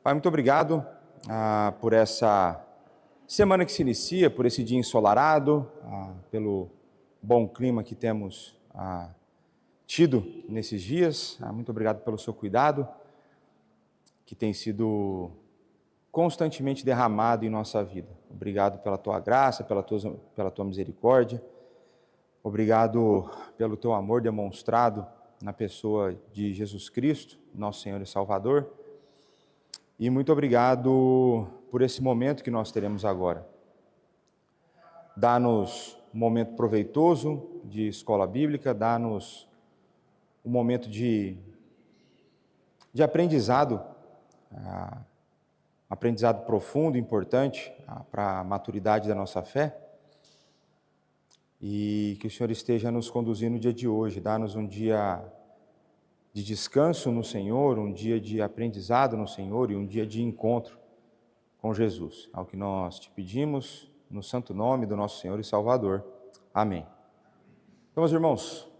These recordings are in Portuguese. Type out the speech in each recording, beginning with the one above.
Pai, muito obrigado por essa semana que se inicia, por esse dia ensolarado, pelo bom clima que temos tido nesses dias. Muito obrigado pelo seu cuidado, que tem sido constantemente derramado em nossa vida. Obrigado pela tua graça, pela tua misericórdia. Obrigado pelo teu amor demonstrado na pessoa de Jesus Cristo, nosso Senhor e Salvador. E muito obrigado por esse momento que nós teremos agora. Dá-nos um momento proveitoso de escola bíblica, dá-nos um momento de aprendizado, aprendizado profundo, importante para a maturidade da nossa fé. E que o Senhor esteja nos conduzindo no dia de hoje, dá-nos um dia de descanso no Senhor, um dia de aprendizado no Senhor e um dia de encontro com Jesus. É o que nós te pedimos, no santo nome do nosso Senhor e Salvador. Amém. Então, meus irmãos,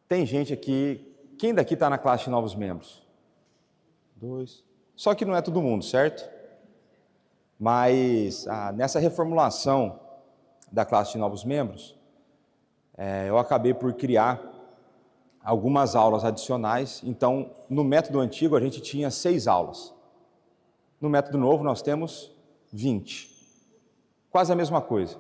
tem gente aqui, quem daqui está na classe de novos membros? 2. Só que não é todo mundo, certo? Mas nessa reformulação da classe de novos membros, eu acabei por criar algumas aulas adicionais. Então, no método antigo a gente tinha 6 aulas. No método novo nós temos 20. Quase a mesma coisa,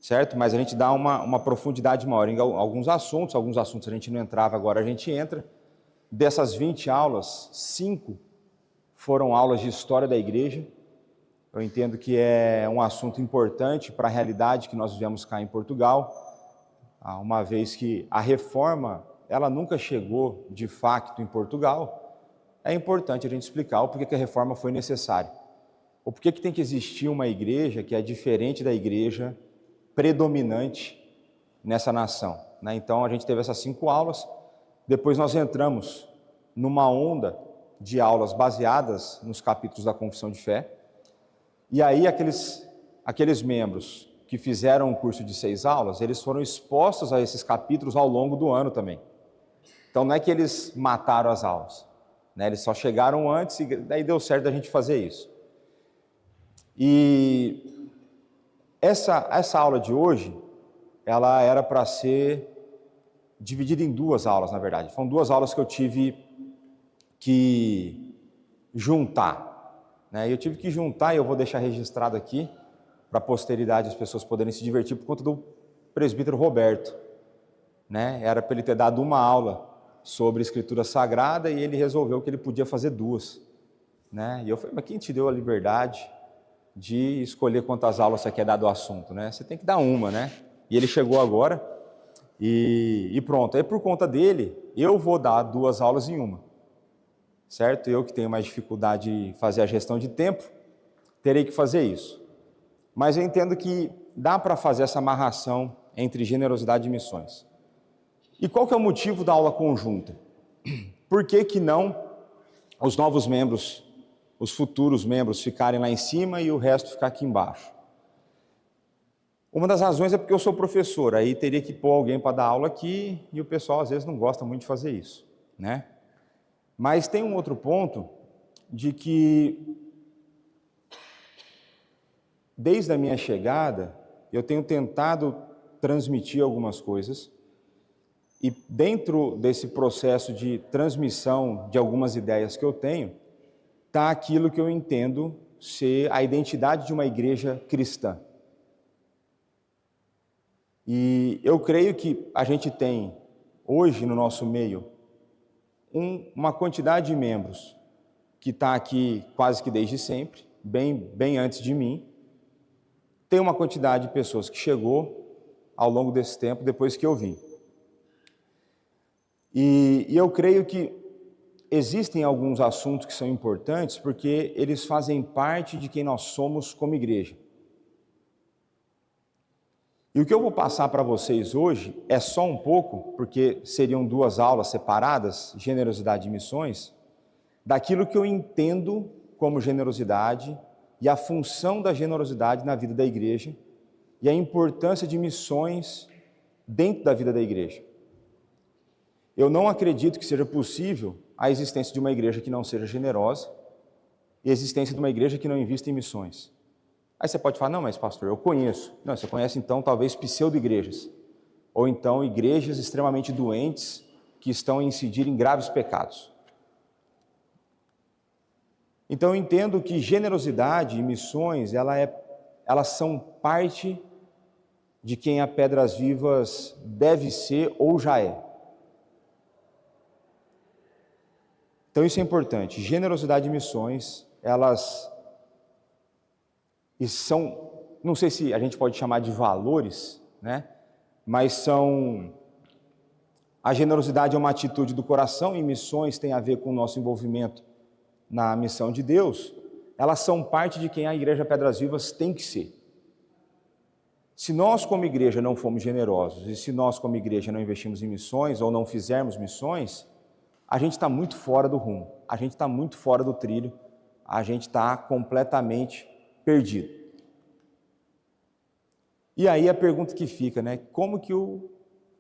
certo? Mas a gente dá uma profundidade maior em alguns assuntos a gente não entrava, agora a gente entra. Dessas 20 aulas, 5 foram aulas de história da igreja. Eu entendo que é um assunto importante para a realidade que nós vivemos cá em Portugal, uma vez que a reforma, ela nunca chegou de facto em Portugal. É importante a gente explicar o porquê que a reforma foi necessária, ou porquê que tem que existir uma igreja que é diferente da igreja predominante nessa nação, né? Então a gente teve essas 5 aulas, depois nós entramos numa onda de aulas baseadas nos capítulos da Confissão de Fé, e aí aqueles membros que fizeram um curso de 6 aulas, eles foram expostos a esses capítulos ao longo do ano também. Então não é que eles mataram as aulas, né? Eles só chegaram antes e daí deu certo da gente fazer isso. E essa aula de hoje, ela era para ser dividida em 2 aulas, na verdade. Foram 2 aulas que eu tive que juntar, né? Eu tive que juntar, e eu vou deixar registrado aqui, para a posteridade as pessoas poderem se divertir, por conta do presbítero Roberto, né? Era para ele ter dado uma aula sobre Escritura Sagrada e ele resolveu que ele podia fazer 2, né? E eu falei, mas quem te deu a liberdade de escolher quantas aulas você quer dar do assunto, né? Você tem que dar uma, né? E ele chegou agora e pronto. Aí por conta dele, eu vou dar 2 aulas em uma, certo? Eu que tenho mais dificuldade em fazer a gestão de tempo, terei que fazer isso. Mas eu entendo que dá para fazer essa amarração entre generosidade e missões. E qual que é o motivo da aula conjunta? Por que não os novos membros, os futuros membros ficarem lá em cima e o resto ficar aqui embaixo? Uma das razões é porque eu sou professor, aí teria que pôr alguém para dar aula aqui e o pessoal às vezes não gosta muito de fazer isso, né? Mas tem um outro ponto de que desde a minha chegada, eu tenho tentado transmitir algumas coisas, e dentro desse processo de transmissão de algumas ideias que eu tenho, está aquilo que eu entendo ser a identidade de uma igreja cristã. E eu creio que a gente tem, hoje no nosso meio, uma quantidade de membros que está aqui quase que desde sempre, bem antes de mim. Tem uma quantidade de pessoas que chegou ao longo desse tempo, depois que eu vim. E eu creio que existem alguns assuntos que são importantes, porque eles fazem parte de quem nós somos como igreja. E o que eu vou passar para vocês hoje é só um pouco, porque seriam 2 aulas separadas, generosidade e missões, daquilo que eu entendo como generosidade e a função da generosidade na vida da igreja e a importância de missões dentro da vida da igreja. Eu não acredito que seja possível a existência de uma igreja que não seja generosa e a existência de uma igreja que não invista em missões. Aí você pode falar, não, mas pastor, eu conheço. Não, você conhece então talvez pseudo-igrejas, ou então igrejas extremamente doentes que estão a incidir em graves pecados. Então eu entendo que generosidade e missões, elas são parte de quem a Pedras Vivas deve ser ou já é. Então isso é importante. Generosidade e missões, elas são, não sei se a gente pode chamar de valores, né? Mas a generosidade é uma atitude do coração e missões tem a ver com o nosso envolvimento na missão de Deus. Elas são parte de quem a Igreja Pedras Vivas tem que ser. Se nós como igreja não formos generosos e se nós como igreja não investimos em missões ou não fizermos missões, a gente está muito fora do rumo, a gente está muito fora do trilho, a gente está completamente perdido. E aí a pergunta que fica, né? Como que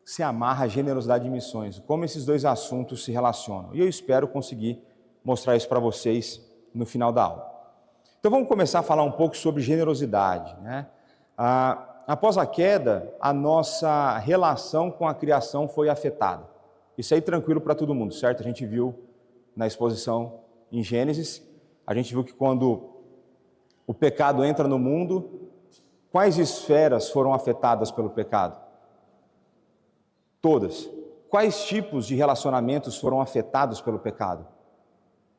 se amarra a generosidade e missões? Como esses dois assuntos se relacionam? E eu espero conseguir mostrar isso para vocês no final da aula. Então vamos começar a falar um pouco sobre generosidade, né? Após a queda, a nossa relação com a criação foi afetada. Isso aí tranquilo para todo mundo, certo? A gente viu na exposição em Gênesis, a gente viu que quando o pecado entra no mundo, quais esferas foram afetadas pelo pecado? Todas. Quais tipos de relacionamentos foram afetados pelo pecado?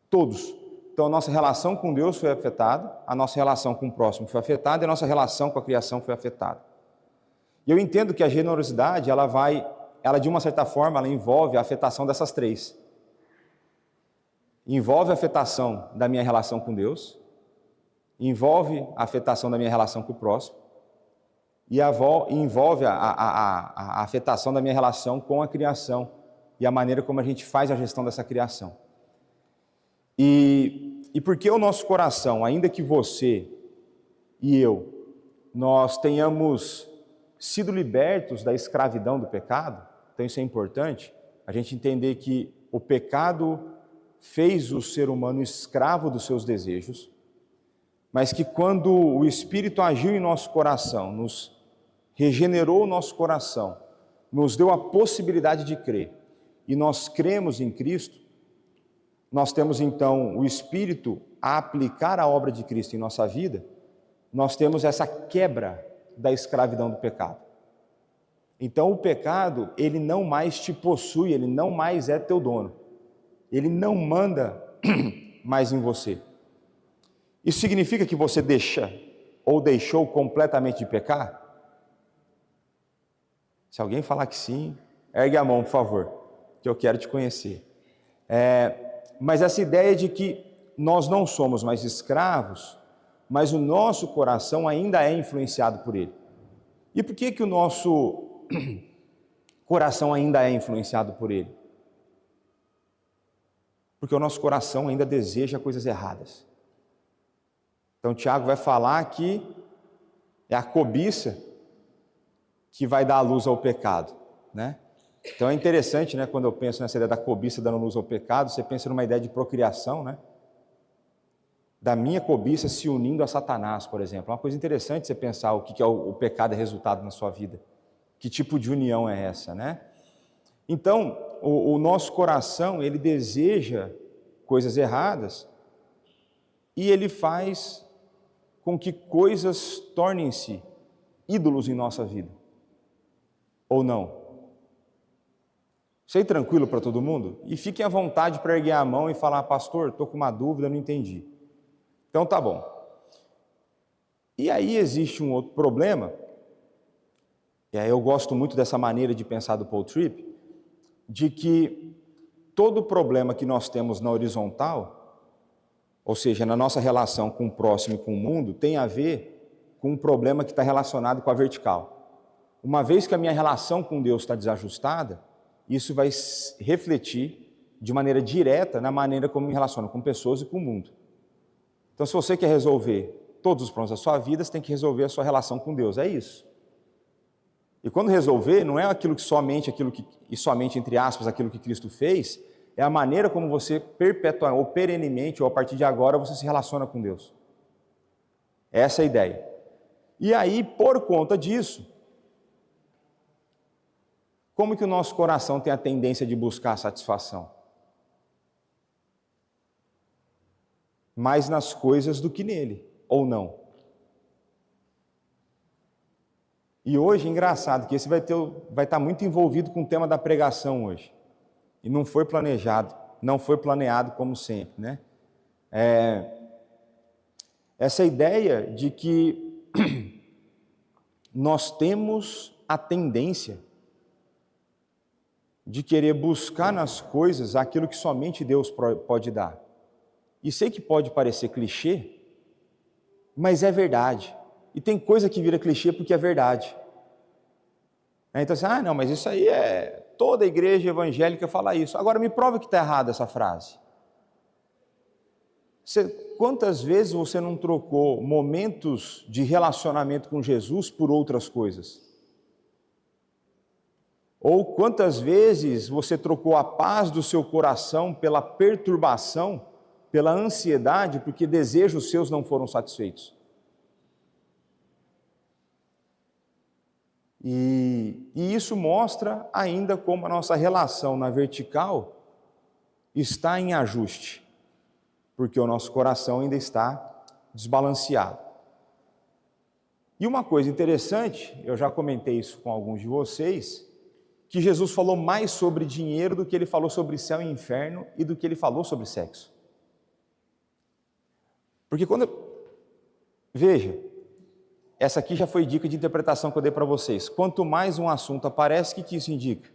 Todos. Então a nossa relação com Deus foi afetada, a nossa relação com o próximo foi afetada e a nossa relação com a criação foi afetada. E eu entendo que a generosidade, ela de uma certa forma, ela envolve a afetação dessas três. Envolve a afetação da minha relação com Deus, envolve a afetação da minha relação com o próximo e envolve a afetação da minha relação com a criação e a maneira como a gente faz a gestão dessa criação. E porque o nosso coração, ainda que você e eu, nós tenhamos sido libertos da escravidão do pecado, então isso é importante, a gente entender que o pecado fez o ser humano escravo dos seus desejos, mas que quando o Espírito agiu em nosso coração, nos regenerou o nosso coração, nos deu a possibilidade de crer, e nós cremos em Cristo, nós temos então o Espírito a aplicar a obra de Cristo em nossa vida, nós temos essa quebra da escravidão do pecado. Então o pecado, ele não mais te possui, ele não mais é teu dono, ele não manda mais em você. Isso significa que você deixou completamente de pecar? Se alguém falar que sim, ergue a mão, por favor, que eu quero te conhecer. Mas essa ideia de que nós não somos mais escravos, mas o nosso coração ainda é influenciado por ele. E por que o nosso coração ainda é influenciado por ele? Porque o nosso coração ainda deseja coisas erradas. Então Tiago vai falar que é a cobiça que vai dar luz ao pecado, né? Então é interessante, né, quando eu penso nessa ideia da cobiça dando luz ao pecado, você pensa numa ideia de procriação, né? Da minha cobiça se unindo a Satanás, por exemplo. É uma coisa interessante você pensar o que é o pecado é resultado na sua vida. Que tipo de união é essa, né? Então, o nosso coração, ele deseja coisas erradas e ele faz com que coisas tornem-se ídolos em nossa vida. Ou não? Sei tranquilo para todo mundo? E fiquem à vontade para erguer a mão e falar, pastor, estou com uma dúvida, não entendi. Então tá bom. E aí existe um outro problema, e aí eu gosto muito dessa maneira de pensar do Paul Tripp, de que todo problema que nós temos na horizontal, ou seja, na nossa relação com o próximo e com o mundo, tem a ver com um problema que está relacionado com a vertical. Uma vez que a minha relação com Deus está desajustada, isso vai refletir de maneira direta na maneira como me relaciono com pessoas e com o mundo. Então, se você quer resolver todos os problemas da sua vida, você tem que resolver a sua relação com Deus, é isso. E quando resolver, não é somente, entre aspas, aquilo que Cristo fez, é a maneira como você perpetuamente, ou perenemente, ou a partir de agora, você se relaciona com Deus. Essa é a ideia. E aí, por conta disso, como que o nosso coração tem a tendência de buscar satisfação? Mais nas coisas do que nele, ou não? E hoje, engraçado, que esse vai estar muito envolvido com o tema da pregação hoje. E não foi planejado, não foi planeado como sempre, né? Essa ideia de que nós temos a tendência de querer buscar nas coisas aquilo que somente Deus pode dar. E sei que pode parecer clichê, mas é verdade. E tem coisa que vira clichê porque é verdade. Então assim, não, mas isso aí toda a igreja evangélica fala isso. Agora me prova que está errada essa frase. Quantas vezes você não trocou momentos de relacionamento com Jesus por outras coisas? Ou quantas vezes você trocou a paz do seu coração pela perturbação, pela ansiedade, porque desejos seus não foram satisfeitos? E isso mostra ainda como a nossa relação na vertical está em ajuste, porque o nosso coração ainda está desbalanceado. E uma coisa interessante, eu já comentei isso com alguns de vocês, que Jesus falou mais sobre dinheiro do que ele falou sobre céu e inferno e do que ele falou sobre sexo. Porque veja, essa aqui já foi dica de interpretação que eu dei para vocês. Quanto mais um assunto aparece, o que isso indica?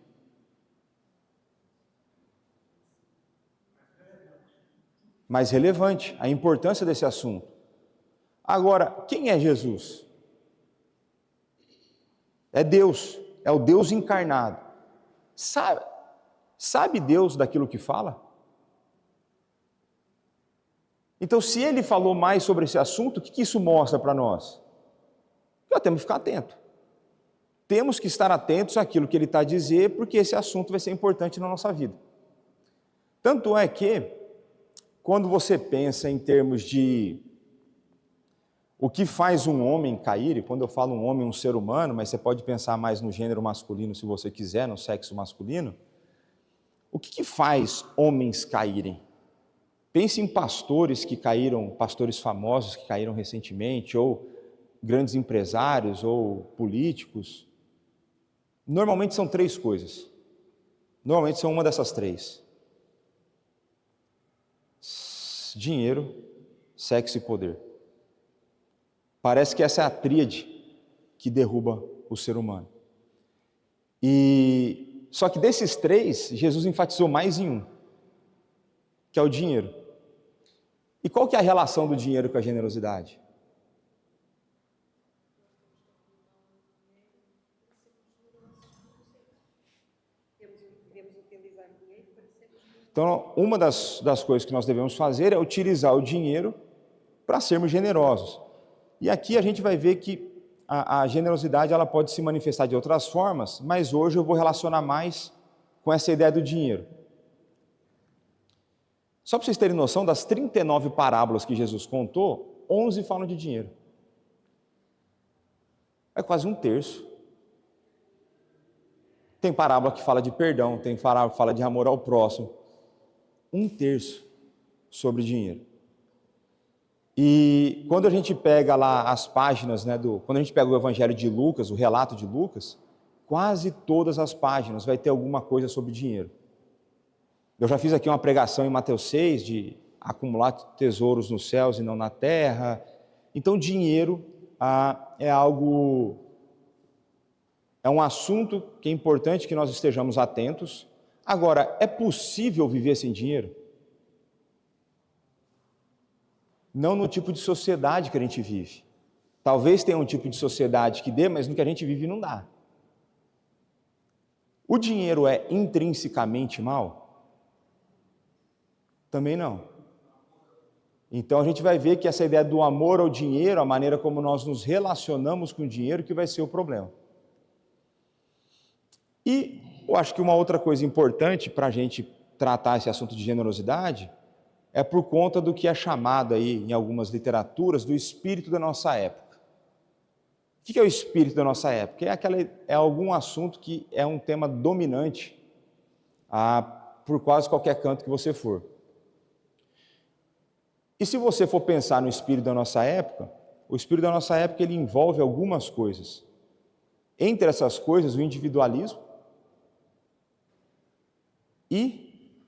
Mais relevante, a importância desse assunto. Agora, quem é Jesus? É Deus, é o Deus encarnado. Sabe Deus daquilo que fala? Então, se ele falou mais sobre esse assunto, o que isso mostra para nós? Nós temos que ficar atentos. Temos que estar atentos àquilo que ele está a dizer, porque esse assunto vai ser importante na nossa vida. Tanto é que, quando você pensa em termos de o que faz um homem cair, e quando eu falo um homem, um ser humano, mas você pode pensar mais no gênero masculino se você quiser, no sexo masculino, o que faz homens caírem? Pense em pastores que caíram, pastores famosos que caíram recentemente, ou grandes empresários, ou políticos. Normalmente são três coisas. Normalmente são uma dessas três: dinheiro, sexo e poder. Parece que essa é a tríade que derruba o ser humano. Só que desses três, Jesus enfatizou mais em um, que é o dinheiro. E qual que é a relação do dinheiro com a generosidade? Então, uma das coisas que nós devemos fazer é utilizar o dinheiro para sermos generosos. E aqui a gente vai ver que a generosidade ela pode se manifestar de outras formas, mas hoje eu vou relacionar mais com essa ideia do dinheiro. Só para vocês terem noção, das 39 parábolas que Jesus contou, 11 falam de dinheiro. É quase um terço. Tem parábola que fala de perdão, tem parábola que fala de amor ao próximo. Um terço sobre dinheiro. E quando a gente pega lá as páginas, quando a gente pega o Evangelho de Lucas, o relato de Lucas, quase todas as páginas vai ter alguma coisa sobre dinheiro. Eu já fiz aqui uma pregação em Mateus 6, de acumular tesouros nos céus e não na terra. Então, dinheiro é um assunto que é importante que nós estejamos atentos. Agora, é possível viver sem dinheiro? Não no tipo de sociedade que a gente vive. Talvez tenha um tipo de sociedade que dê, mas no que a gente vive não dá. O dinheiro é intrinsecamente mal? Também não. Então a gente vai ver que essa ideia do amor ao dinheiro, a maneira como nós nos relacionamos com o dinheiro, que vai ser o problema. E eu acho que uma outra coisa importante para a gente tratar esse assunto de generosidade é por conta do que é chamado aí em algumas literaturas do espírito da nossa época. O que é o espírito da nossa época? É algum assunto que é um tema dominante por quase qualquer canto que você for. E se você for pensar no espírito da nossa época, o espírito da nossa época ele envolve algumas coisas. Entre essas coisas, o individualismo e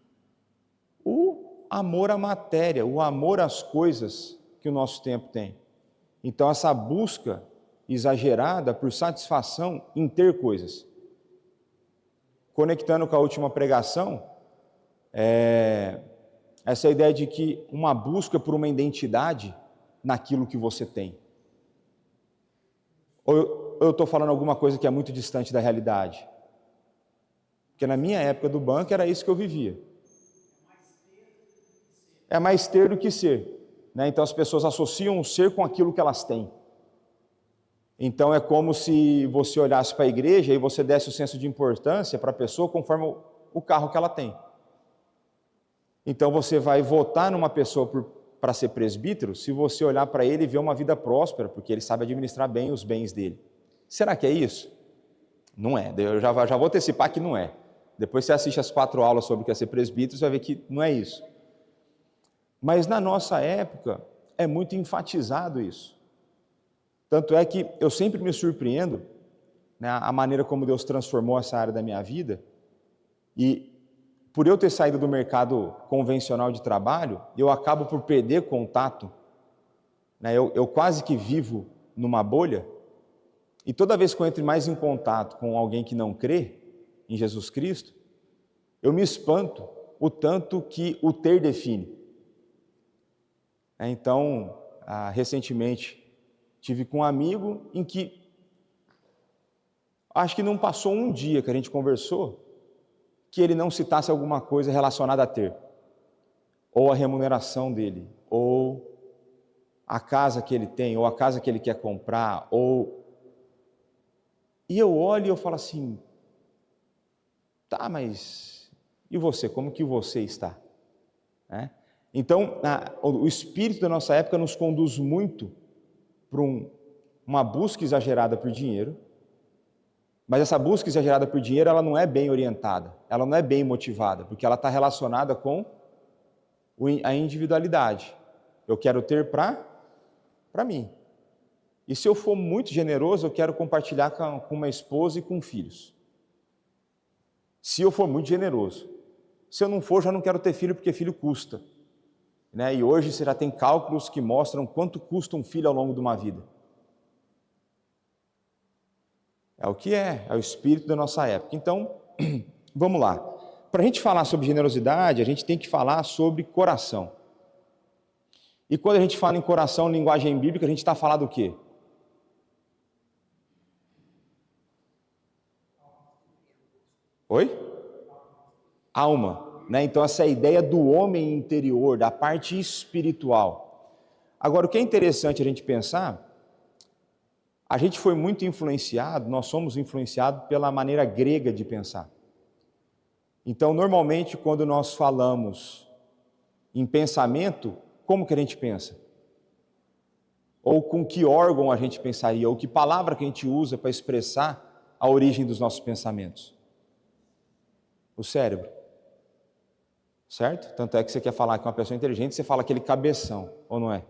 o amor à matéria, o amor às coisas que o nosso tempo tem. Então, essa busca exagerada por satisfação em ter coisas. Conectando com a última pregação, essa ideia de que uma busca por uma identidade naquilo que você tem. Ou eu estou falando alguma coisa que é muito distante da realidade? Porque na minha época do banco era isso que eu vivia. É mais ter do que ser. Né? Então as pessoas associam o ser com aquilo que elas têm. Então é como se você olhasse para a igreja e você desse o senso de importância para a pessoa conforme o carro que ela tem. Então você vai votar numa pessoa para ser presbítero se você olhar para ele e ver uma vida próspera, porque ele sabe administrar bem os bens dele. Será que é isso? Não é. Eu já vou antecipar que não é. Depois você assiste as 4 aulas sobre o que é ser presbítero, você vai ver que não é isso. Mas na nossa época é muito enfatizado isso. Tanto é que eu sempre me surpreendo, né, a maneira como Deus transformou essa área da minha vida. E por eu ter saído do mercado convencional de trabalho, eu acabo por perder contato. Né, eu quase que vivo numa bolha. E toda vez que eu entro mais em contato com alguém que não crê em Jesus Cristo, eu me espanto o tanto que o ter define. Então, recentemente, tive com um amigo em que acho que não passou um dia que a gente conversou que ele não citasse alguma coisa relacionada a ter, ou a remuneração dele, ou a casa que ele tem, ou a casa que ele quer comprar, E eu olho e eu falo assim, tá, mas e você? Como que você está? Né? Então, o espírito da nossa época nos conduz muito para uma busca exagerada por dinheiro, mas essa busca exagerada por dinheiro, ela não é bem orientada, ela não é bem motivada, porque ela está relacionada com a individualidade. Eu quero ter para mim. E se eu for muito generoso, eu quero compartilhar com uma esposa e com filhos. Se eu for muito generoso. Se eu não for, já não quero ter filho, porque filho custa. Né? E hoje você já tem cálculos que mostram quanto custa um filho ao longo de uma vida. É o que é o espírito da nossa época. Então, vamos lá. Para a gente falar sobre generosidade, a gente tem que falar sobre coração. E quando a gente fala em coração, linguagem bíblica, a gente está falando do quê? Oi? Alma. Né? Então, essa é a ideia do homem interior, da parte espiritual. Agora, o que é interessante a gente pensar, a gente foi muito influenciado, nós somos influenciados pela maneira grega de pensar. Então, normalmente, quando nós falamos em pensamento, como que a gente pensa? Ou com que órgão a gente pensaria? Ou que palavra que a gente usa para expressar a origem dos nossos pensamentos? O cérebro. Certo? Tanto é que você quer falar com uma pessoa inteligente, você fala aquele cabeção, ou não é?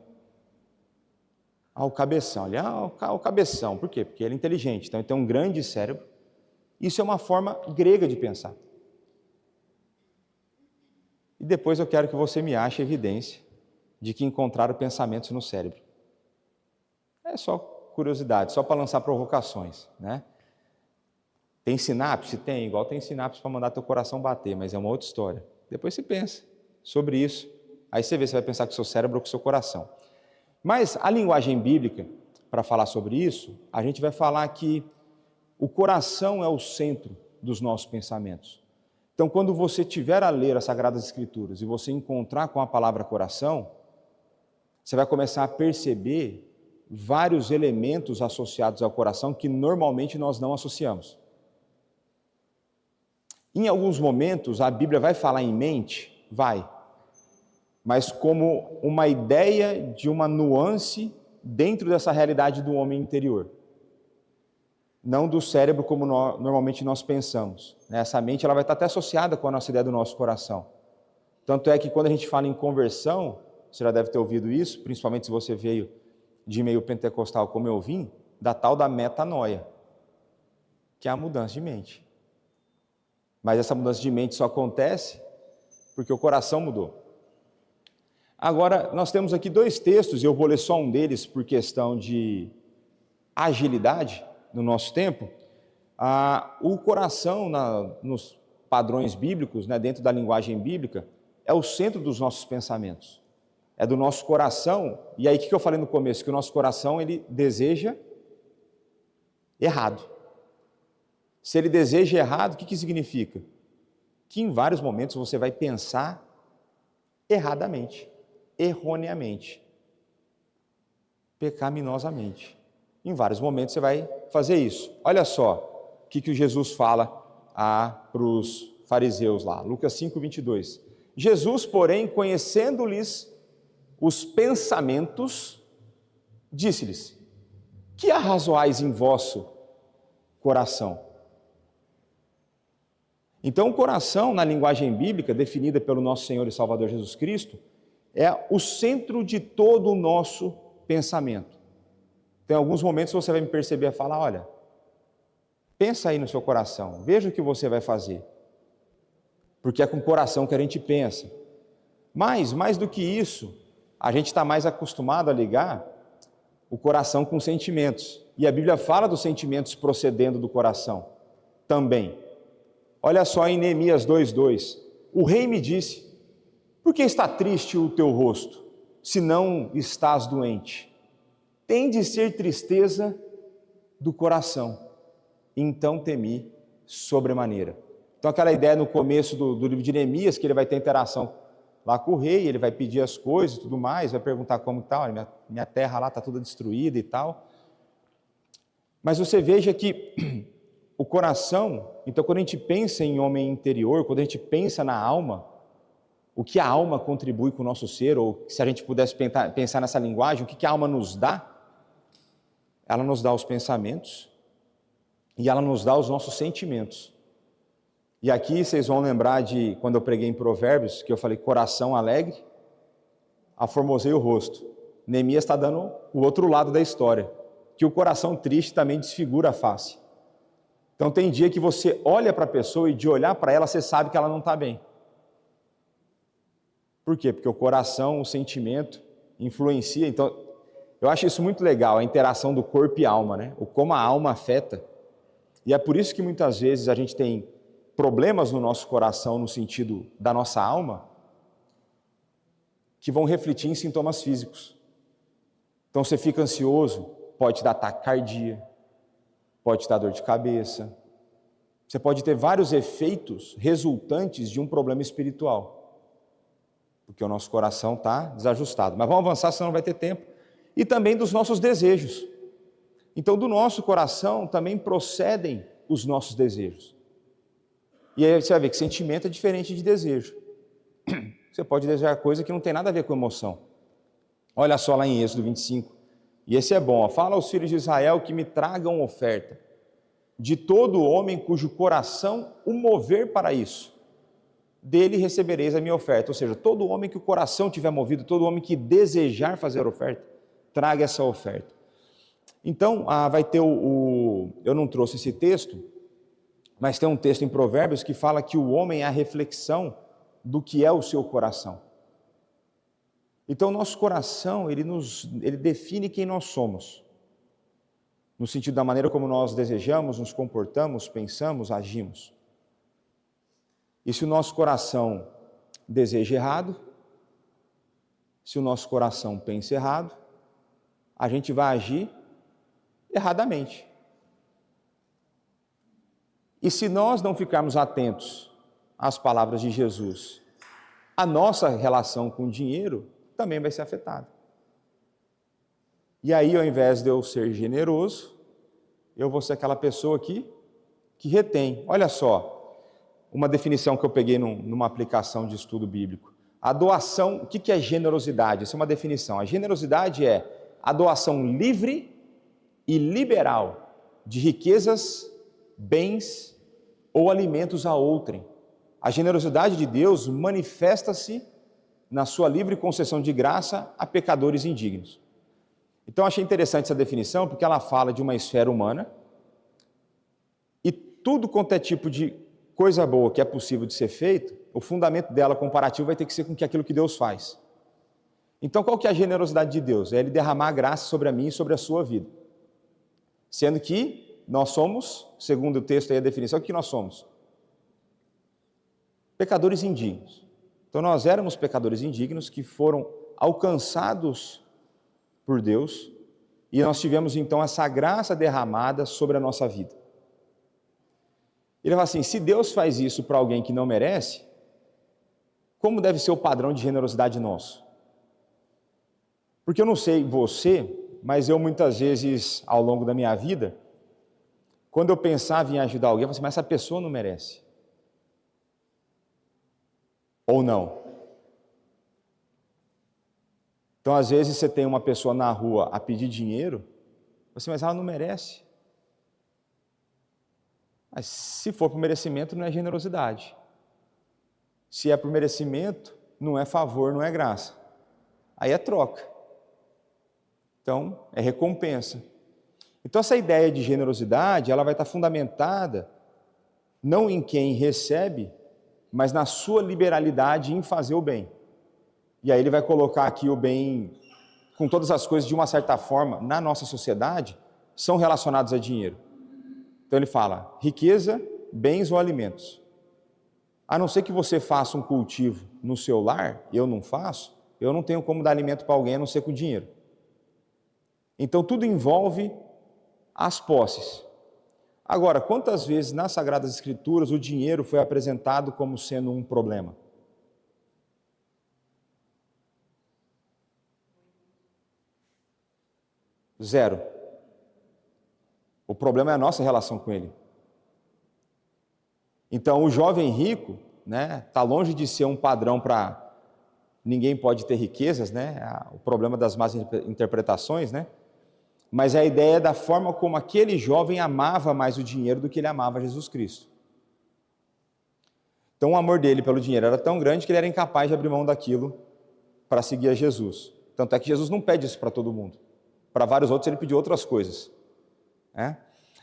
O cabeção. O cabeção. Por quê? Porque ele é inteligente, então ele tem um grande cérebro. Isso é uma forma grega de pensar. E depois eu quero que você me ache evidência de que encontraram pensamentos no cérebro. É só curiosidade, só para lançar provocações, né? Tem sinapse? Tem, igual tem sinapse para mandar teu coração bater, mas é uma outra história. Depois você pensa sobre isso. Aí você vê se vai pensar com o seu cérebro ou com o seu coração. Mas a linguagem bíblica, para falar sobre isso, a gente vai falar que o coração é o centro dos nossos pensamentos. Então, quando você estiver a ler as Sagradas Escrituras e você encontrar com a palavra coração, você vai começar a perceber vários elementos associados ao coração que normalmente nós não associamos. Em alguns momentos, a Bíblia vai falar em mente? Vai. Mas como uma ideia de uma nuance dentro dessa realidade do homem interior. Não do cérebro como normalmente nós pensamos. Essa mente ela vai estar até associada com a nossa ideia do nosso coração. Tanto é que quando a gente fala em conversão, você já deve ter ouvido isso, principalmente se você veio de meio pentecostal como eu vim, da tal da metanoia, que é a mudança de mente. Mas essa mudança de mente só acontece porque o coração mudou. Agora, nós temos aqui dois textos, e eu vou ler só um deles por questão de agilidade no nosso tempo. O coração, nos padrões bíblicos, dentro da linguagem bíblica, é o centro dos nossos pensamentos. É do nosso coração, e aí o que eu falei no começo? Que o nosso coração, ele deseja errado. Se ele deseja errado, o que significa? Que em vários momentos você vai pensar erradamente, erroneamente, pecaminosamente. Em vários momentos você vai fazer isso. Olha só o que Jesus fala para os fariseus lá, Lucas 5:22. Jesus, porém, conhecendo-lhes os pensamentos, disse-lhes: que arrazoais em vosso coração? Então, o coração, na linguagem bíblica, definida pelo nosso Senhor e Salvador Jesus Cristo, é o centro de todo o nosso pensamento. Tem alguns momentos que você vai me perceber e falar: olha, pensa aí no seu coração, veja o que você vai fazer. Porque é com o coração que a gente pensa. Mas, mais do que isso, a gente está mais acostumado a ligar o coração com sentimentos. E a Bíblia fala dos sentimentos procedendo do coração também. Olha só em Neemias 2:2. O rei me disse: por que está triste o teu rosto, se não estás doente? Tem de ser tristeza do coração. Então temi sobremaneira. Então aquela ideia no começo do livro de Neemias, que ele vai ter interação lá com o rei, ele vai pedir as coisas e tudo mais, vai perguntar como está, olha, minha terra lá está toda destruída e tal. Mas você veja que o coração, então quando a gente pensa em homem interior, quando a gente pensa na alma, o que a alma contribui com o nosso ser, ou se a gente pudesse pensar nessa linguagem, o que a alma nos dá? Ela nos dá os pensamentos e ela nos dá os nossos sentimentos. E aqui vocês vão lembrar de quando eu preguei em Provérbios, que eu falei coração alegre, aformoseia o rosto. Neemias está dando o outro lado da história, que o coração triste também desfigura a face. Então tem dia que você olha para a pessoa e de olhar para ela você sabe que ela não está bem. Por quê? Porque o coração, o sentimento influencia. Então eu acho isso muito legal, a interação do corpo e alma, o como a alma afeta. E é por isso que muitas vezes a gente tem problemas no nosso coração, no sentido da nossa alma, que vão refletir em sintomas físicos. Então você fica ansioso, pode te dar taquicardia, pode te dar dor de cabeça. Você pode ter vários efeitos resultantes de um problema espiritual, porque o nosso coração está desajustado. Mas vamos avançar, senão não vai ter tempo. E também dos nossos desejos. Então, do nosso coração também procedem os nossos desejos. E aí você vai ver que sentimento é diferente de desejo. Você pode desejar coisa que não tem nada a ver com emoção. Olha só lá em Êxodo 25. E esse é bom. Fala aos filhos de Israel que me tragam oferta de todo homem cujo coração o mover para isso. Dele recebereis a minha oferta. Ou seja, todo homem que o coração tiver movido, todo homem que desejar fazer oferta, traga essa oferta. Então, vai ter eu não trouxe esse texto, mas tem um texto em Provérbios que fala que o homem é a reflexão do que é o seu coração. Então, o nosso coração, ele define quem nós somos, no sentido da maneira como nós desejamos, nos comportamos, pensamos, agimos. E se o nosso coração deseja errado, se o nosso coração pensa errado, a gente vai agir erradamente. E se nós não ficarmos atentos às palavras de Jesus, a nossa relação com o dinheiro também vai ser afetada. E aí, ao invés de eu ser generoso, eu vou ser aquela pessoa que retém. Olha só, uma definição que eu peguei numa aplicação de estudo bíblico. A doação, o que é generosidade? Essa é uma definição. A generosidade é a doação livre e liberal de riquezas, bens ou alimentos a outrem. A generosidade de Deus manifesta-se na sua livre concessão de graça a pecadores indignos. Então, achei interessante essa definição, porque ela fala de uma esfera humana e tudo quanto é tipo de coisa boa que é possível de ser feito, o fundamento dela comparativo vai ter que ser com aquilo que Deus faz. Então, qual que é a generosidade de Deus? É Ele derramar a graça sobre a mim e sobre a sua vida. Sendo que nós somos, segundo o texto aí a definição, o que nós somos? Pecadores indignos. Então, nós éramos pecadores indignos que foram alcançados por Deus e nós tivemos então essa graça derramada sobre a nossa vida. Ele fala assim, se Deus faz isso para alguém que não merece, como deve ser o padrão de generosidade nosso? Porque eu não sei você, mas eu muitas vezes, ao longo da minha vida, quando eu pensava em ajudar alguém, eu falava assim, mas essa pessoa não merece. Ou não. Então, às vezes, você tem uma pessoa na rua a pedir dinheiro, você, mas ela não merece. Mas se for por merecimento, não é generosidade. Se é por merecimento, não é favor, não é graça. Aí é troca. Então, é recompensa. Então, essa ideia de generosidade, ela vai estar fundamentada não em quem recebe, mas na sua liberalidade em fazer o bem. E aí ele vai colocar aqui o bem, com todas as coisas, de uma certa forma, na nossa sociedade, são relacionados a dinheiro. Então ele fala, riqueza, bens ou alimentos. A não ser que você faça um cultivo no seu lar, eu não faço, eu não tenho como dar alimento para alguém a não ser com dinheiro. Então tudo envolve as posses. Agora, quantas vezes nas Sagradas Escrituras o dinheiro foi apresentado como sendo um problema? Zero. O problema é a nossa relação com ele. Então, o jovem rico, né, está longe de ser um padrão para ninguém pode ter riquezas, né? O problema das más interpretações, né? Mas é a ideia da forma como aquele jovem amava mais o dinheiro do que ele amava Jesus Cristo. Então, o amor dele pelo dinheiro era tão grande que ele era incapaz de abrir mão daquilo para seguir a Jesus. Tanto é que Jesus não pede isso para todo mundo. Para vários outros ele pediu outras coisas. Né?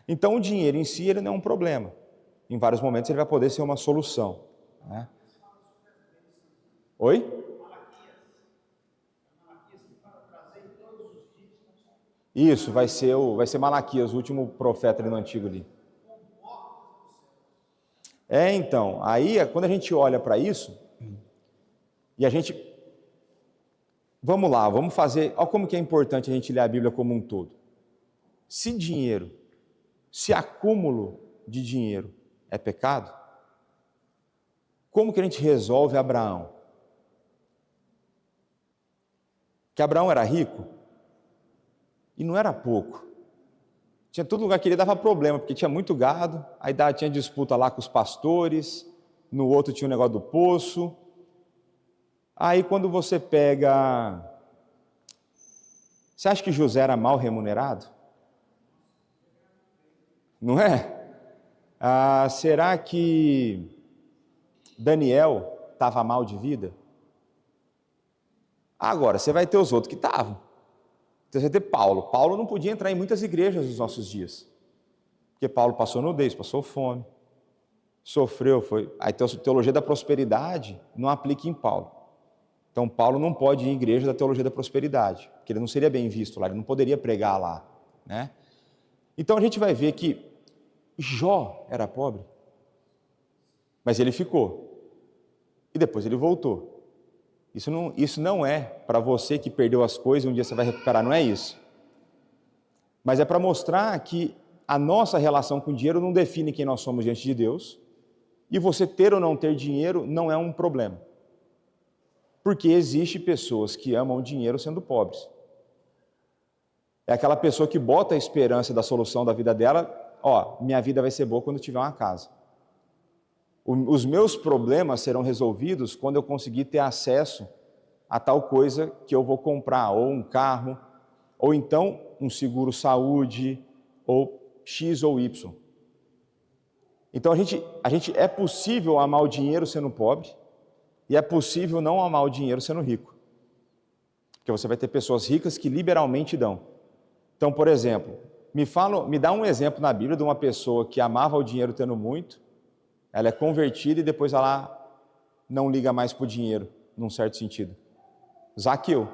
Então, o dinheiro em si ele não é um problema. Em vários momentos ele vai poder ser uma solução. Né? Oi? Isso, vai ser Malaquias, o último profeta ali no Antigo ali. Então, aí quando a gente olha para isso, e a gente, vamos lá, vamos fazer, olha como que é importante a gente ler a Bíblia como um todo. Se dinheiro, se acúmulo de dinheiro é pecado, como que a gente resolve Abraão? Que Abraão era rico, e não era pouco. Tinha todo lugar que ele dava problema, porque tinha muito gado, aí tinha disputa lá com os pastores, no outro tinha o negócio do poço. Aí quando você pega... Você acha que José era mal remunerado? Não é? Será que Daniel estava mal de vida? Agora, você vai ter os outros que estavam. Então você vai ter Paulo. Paulo não podia entrar em muitas igrejas nos nossos dias. Porque Paulo passou nudez, passou fome, sofreu, foi... Aí a teologia da prosperidade não aplica em Paulo. Então Paulo não pode ir em igreja da teologia da prosperidade, porque ele não seria bem visto lá, ele não poderia pregar lá. Né? Então a gente vai ver que Jó era pobre, mas ele ficou. E depois ele voltou. Isso não é para você que perdeu as coisas e um dia você vai recuperar, não é isso. Mas é para mostrar que a nossa relação com o dinheiro não define quem nós somos diante de Deus, e você ter ou não ter dinheiro não é um problema. Porque existe pessoas que amam o dinheiro sendo pobres. É aquela pessoa que bota a esperança da solução da vida dela, minha vida vai ser boa quando tiver uma casa. Os meus problemas serão resolvidos quando eu conseguir ter acesso a tal coisa que eu vou comprar, ou um carro, ou então um seguro saúde, ou X ou Y. Então a gente é possível amar o dinheiro sendo pobre, e é possível não amar o dinheiro sendo rico. Porque você vai ter pessoas ricas que liberalmente dão. Então, por exemplo, me dá um exemplo na Bíblia de uma pessoa que amava o dinheiro tendo muito, ela é convertida e depois ela não liga mais para o dinheiro, num certo sentido. Zaqueu.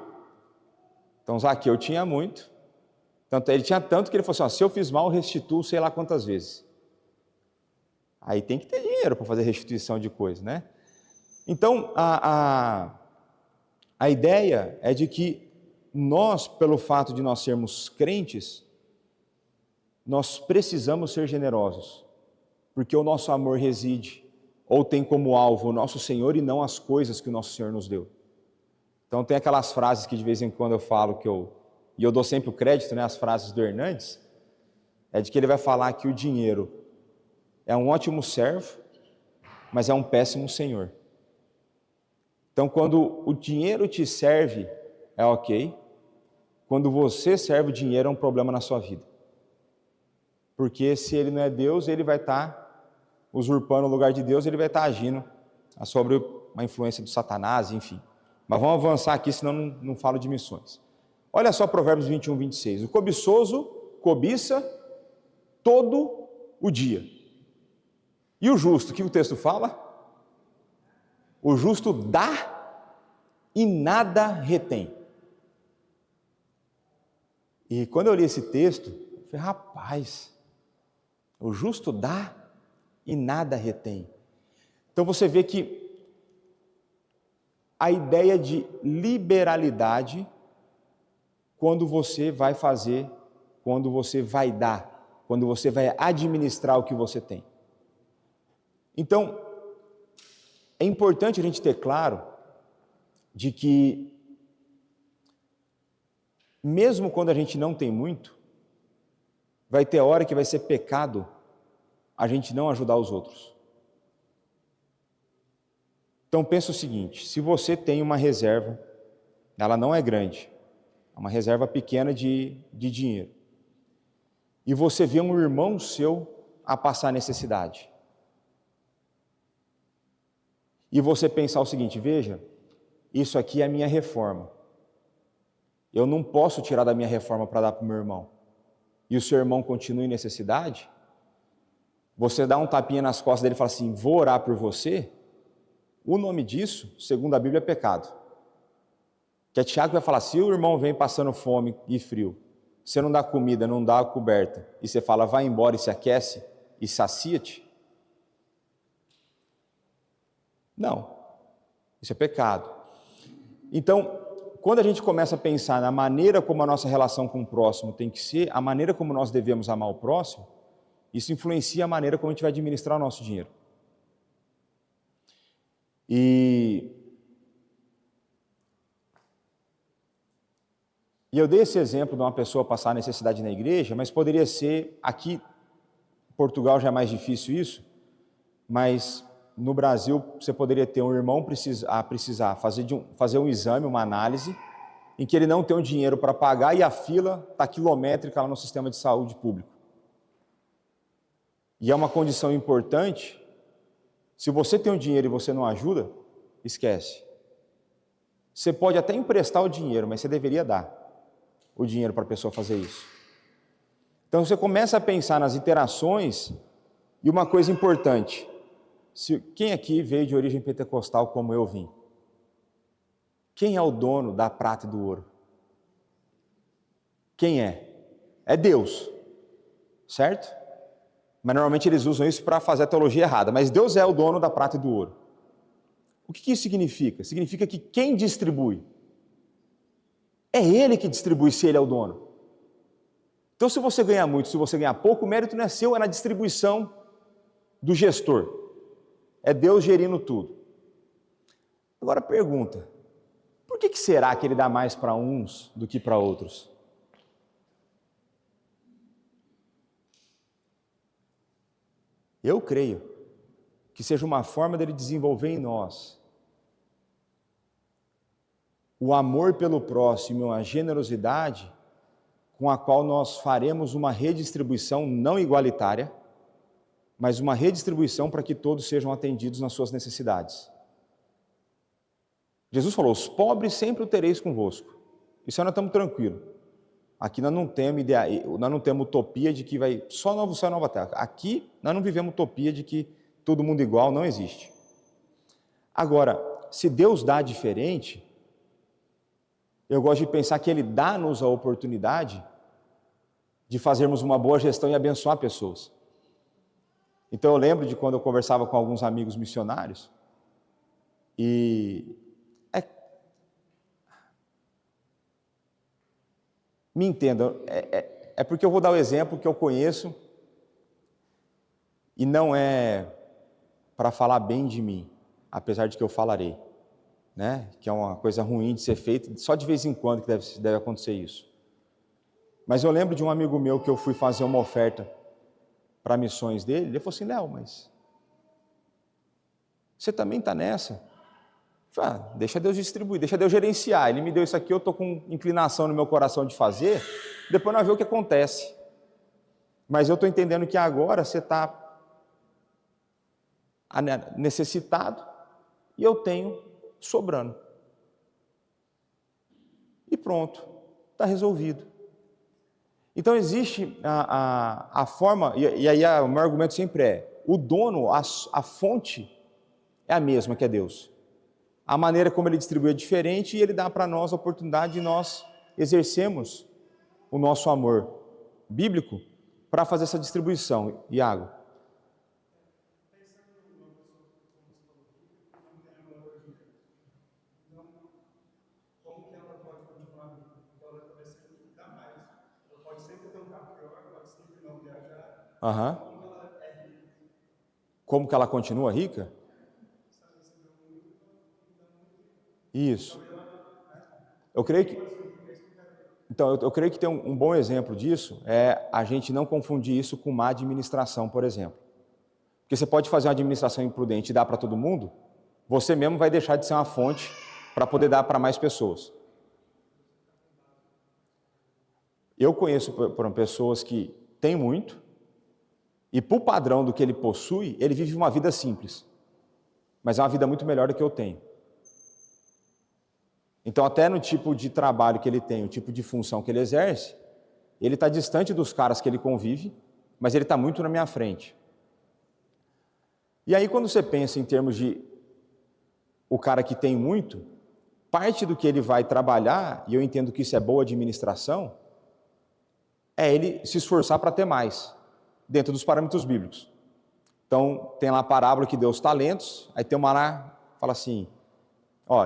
Então, Zaqueu tinha muito, ele tinha tanto que ele falou assim, se eu fiz mal, eu restituo sei lá quantas vezes. Aí tem que ter dinheiro para fazer restituição de coisa, né? Então, a ideia é de que nós, pelo fato de nós sermos crentes, nós precisamos ser generosos, porque o nosso amor reside, ou tem como alvo o nosso Senhor e não as coisas que o nosso Senhor nos deu. Então tem aquelas frases que de vez em quando eu falo, e eu dou sempre o crédito, né, as frases do Hernandes, é de que ele vai falar que o dinheiro é um ótimo servo, mas é um péssimo senhor. Então quando o dinheiro te serve, é ok. Quando você serve o dinheiro, é um problema na sua vida. Porque se ele não é Deus, ele vai estar usurpando o lugar de Deus, ele vai estar agindo sobre uma influência do Satanás, enfim. Mas vamos avançar aqui, senão não falo de missões. Olha só Provérbios 21, 26. O cobiçoso cobiça todo o dia. E o justo, o que o texto fala? O justo dá e nada retém. E quando eu li esse texto, eu falei, rapaz, o justo dá e nada retém. Então você vê que a ideia de liberalidade, quando você vai fazer, quando você vai dar, quando você vai administrar o que você tem. Então, é importante a gente ter claro de que, mesmo quando a gente não tem muito, vai ter hora que vai ser pecado a gente não ajudar os outros. Então pensa o seguinte, se você tem uma reserva, ela não é grande, é uma reserva pequena de dinheiro, e você vê um irmão seu a passar necessidade, e você pensar o seguinte, veja, isso aqui é a minha reforma, eu não posso tirar da minha reforma para dar para o meu irmão, e o seu irmão continua em necessidade, você dá um tapinha nas costas dele e fala assim, vou orar por você. O nome disso, segundo a Bíblia, é pecado. Que é Tiago vai falar, se o irmão vem passando fome e frio, você não dá comida, não dá coberta, e você fala, vai embora e se aquece e sacia-te. Não, isso é pecado. Então, quando a gente começa a pensar na maneira como a nossa relação com o próximo tem que ser, a maneira como nós devemos amar o próximo, isso influencia a maneira como a gente vai administrar o nosso dinheiro. E eu dei esse exemplo de uma pessoa passar necessidade na igreja, mas poderia ser, aqui em Portugal já é mais difícil isso, mas no Brasil você poderia ter um irmão precisar fazer um exame, uma análise, em que ele não tem o dinheiro para pagar e a fila está quilométrica lá no sistema de saúde público. E é uma condição importante, se você tem o dinheiro e você não ajuda, esquece. Você pode até emprestar o dinheiro, mas você deveria dar o dinheiro para a pessoa fazer isso. Então você começa a pensar nas interações, e uma coisa importante, quem aqui veio de origem pentecostal como eu vim? Quem é o dono da prata e do ouro? Quem é? É Deus, certo? Mas normalmente eles usam isso para fazer a teologia errada, mas Deus é o dono da prata e do ouro. O que isso significa? Significa que quem distribui? É Ele que distribui, se Ele é o dono. Então se você ganhar muito, se você ganhar pouco, o mérito não é seu, é na distribuição do gestor. É Deus gerindo tudo. Agora pergunta, por que será que Ele dá mais para uns do que para outros? Eu creio que seja uma forma dele desenvolver em nós o amor pelo próximo, a generosidade com a qual nós faremos uma redistribuição não igualitária, mas uma redistribuição para que todos sejam atendidos nas suas necessidades. Jesus falou, os pobres sempre o tereis convosco. Isso aí nós estamos tranquilos. Aqui nós não temos utopia de que vai só novo céu e nova terra. Aqui nós não vivemos utopia de que todo mundo igual, não existe. Agora, se Deus dá diferente, eu gosto de pensar que Ele dá-nos a oportunidade de fazermos uma boa gestão e abençoar pessoas. Então eu lembro de quando eu conversava com alguns amigos missionários, me entendam, é porque eu vou dar o exemplo que eu conheço e não é para falar bem de mim, apesar de que eu falarei, né? Que é uma coisa ruim de ser feita, só de vez em quando que deve acontecer isso. Mas eu lembro de um amigo meu que eu fui fazer uma oferta para missões dele, ele falou assim, Léo, mas você também está nessa? Eu falei, deixa Deus distribuir, deixa Deus gerenciar, Ele me deu isso aqui, eu estou com inclinação no meu coração de fazer, depois nós vemos o que acontece. Mas eu estou entendendo que agora você está necessitado e eu tenho sobrando. E pronto, está resolvido. Então existe a forma, e aí o meu argumento sempre é, o dono, a fonte é a mesma, que é Deus. A maneira como Ele distribui é diferente e Ele dá para nós a oportunidade de nós exercermos o nosso amor bíblico para fazer essa distribuição. Iago? Aham. Como que ela continua rica? Isso. Eu creio que... Então, eu creio que tem um bom exemplo disso, é a gente não confundir isso com má administração, por exemplo. Porque você pode fazer uma administração imprudente e dar para todo mundo, você mesmo vai deixar de ser uma fonte para poder dar para mais pessoas. Eu conheço pessoas que têm muito, e por padrão do que ele possui, ele vive uma vida simples. Mas é uma vida muito melhor do que eu tenho. Então, até no tipo de trabalho que ele tem, o tipo de função que ele exerce, ele está distante dos caras que ele convive, mas ele está muito na minha frente. E aí, quando você pensa em termos de o cara que tem muito, parte do que ele vai trabalhar, e eu entendo que isso é boa administração, é ele se esforçar para ter mais, dentro dos parâmetros bíblicos. Então, tem lá a parábola que deu os talentos, aí tem uma lá, fala assim,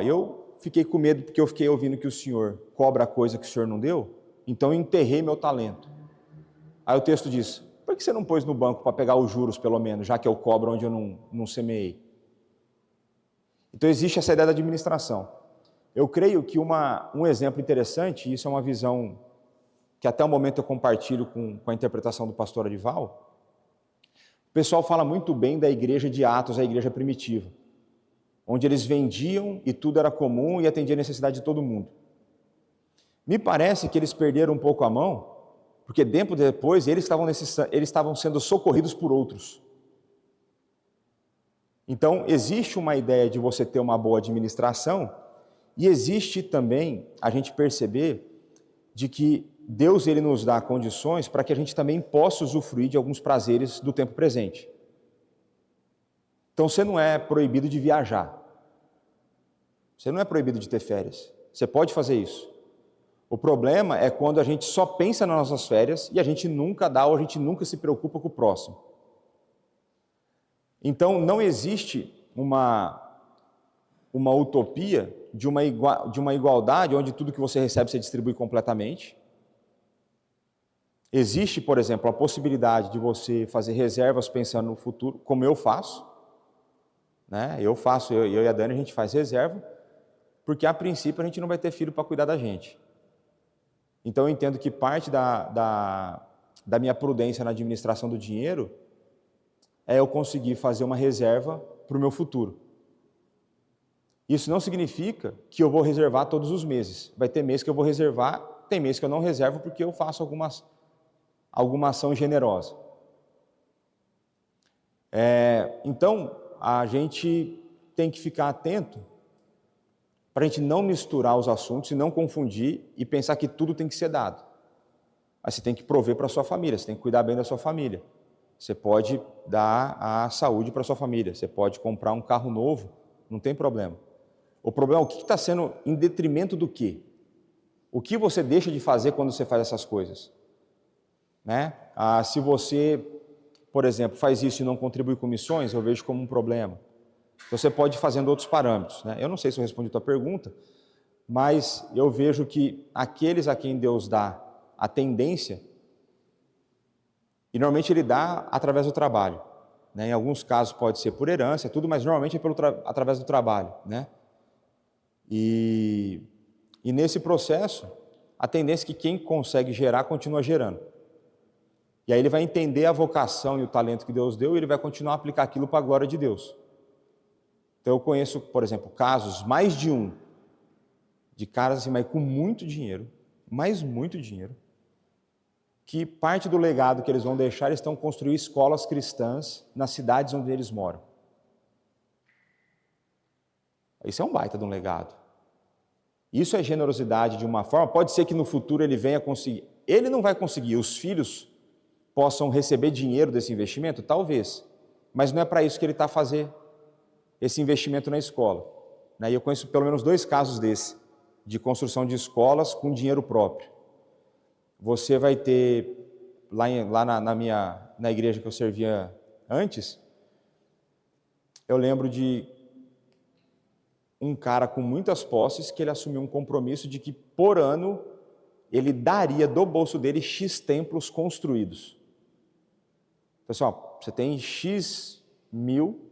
eu fiquei com medo porque eu fiquei ouvindo que o Senhor cobra a coisa que o Senhor não deu, então eu enterrei meu talento. Aí o texto diz, por que você não pôs no banco para pegar os juros pelo menos, já que eu cobro onde eu não semeei? Então existe essa ideia da administração. Eu creio que um exemplo interessante, e isso é uma visão que até o momento eu compartilho com a interpretação do pastor Arival, o pessoal fala muito bem da igreja de Atos, a igreja primitiva, onde eles vendiam e tudo era comum e atendia a necessidade de todo mundo. Me parece que eles perderam um pouco a mão, porque depois eles estavam sendo socorridos por outros. Então, existe uma ideia de você ter uma boa administração e existe também a gente perceber de que Deus ele nos dá condições para que a gente também possa usufruir de alguns prazeres do tempo presente. Então, você não é proibido de viajar. Você não é proibido de ter férias. Você pode fazer isso. O problema é quando a gente só pensa nas nossas férias e a gente nunca dá ou a gente nunca se preocupa com o próximo. Então, não existe uma utopia de uma igualdade onde tudo que você recebe você distribui completamente. Existe, por exemplo, a possibilidade de você fazer reservas pensando no futuro, como eu faço. Né? Eu e a Dani, a gente faz reserva, porque a princípio a gente não vai ter filho para cuidar da gente. Então eu entendo que parte da minha prudência na administração do dinheiro é eu conseguir fazer uma reserva para o meu futuro. Isso não significa que eu vou reservar todos os meses. Vai ter mês que eu vou reservar, tem mês que eu não reservo porque eu faço alguma ação generosa. Então, a gente tem que ficar atento para a gente não misturar os assuntos e não confundir e pensar que tudo tem que ser dado. Mas você tem que prover para a sua família, você tem que cuidar bem da sua família. Você pode dar a saúde para a sua família, você pode comprar um carro novo, não tem problema. O problema é o que está sendo em detrimento do quê? O que você deixa de fazer quando você faz essas coisas? Né? Se você, por exemplo, faz isso e não contribui com missões, eu vejo como um problema. Você pode ir fazendo outros parâmetros. Né? Eu não sei se eu respondi a tua pergunta, mas eu vejo que aqueles a quem Deus dá a tendência, e normalmente Ele dá através do trabalho. Né? Em alguns casos pode ser por herança, tudo, mas normalmente é através do trabalho. Né? E nesse processo, a tendência é que quem consegue gerar, continua gerando. E aí ele vai entender a vocação e o talento que Deus deu e ele vai continuar a aplicar aquilo para a glória de Deus. Então eu conheço, por exemplo, casos, mais de um, de caras assim, mas com muito dinheiro, mas muito dinheiro, que parte do legado que eles vão deixar, eles estão construindo escolas cristãs nas cidades onde eles moram. Isso é um baita de um legado. Isso é generosidade de uma forma, pode ser que no futuro ele venha conseguir, ele não vai conseguir, os filhos possam receber dinheiro desse investimento? Talvez, mas não é para isso que ele está fazendo esse investimento na escola. E eu conheço pelo menos 2 casos desse, de construção de escolas com dinheiro próprio. Você vai ter, lá na igreja que eu servia antes, eu lembro de um cara com muitas posses que ele assumiu um compromisso de que por ano ele daria do bolso dele X templos construídos. Pessoal, você tem X mil,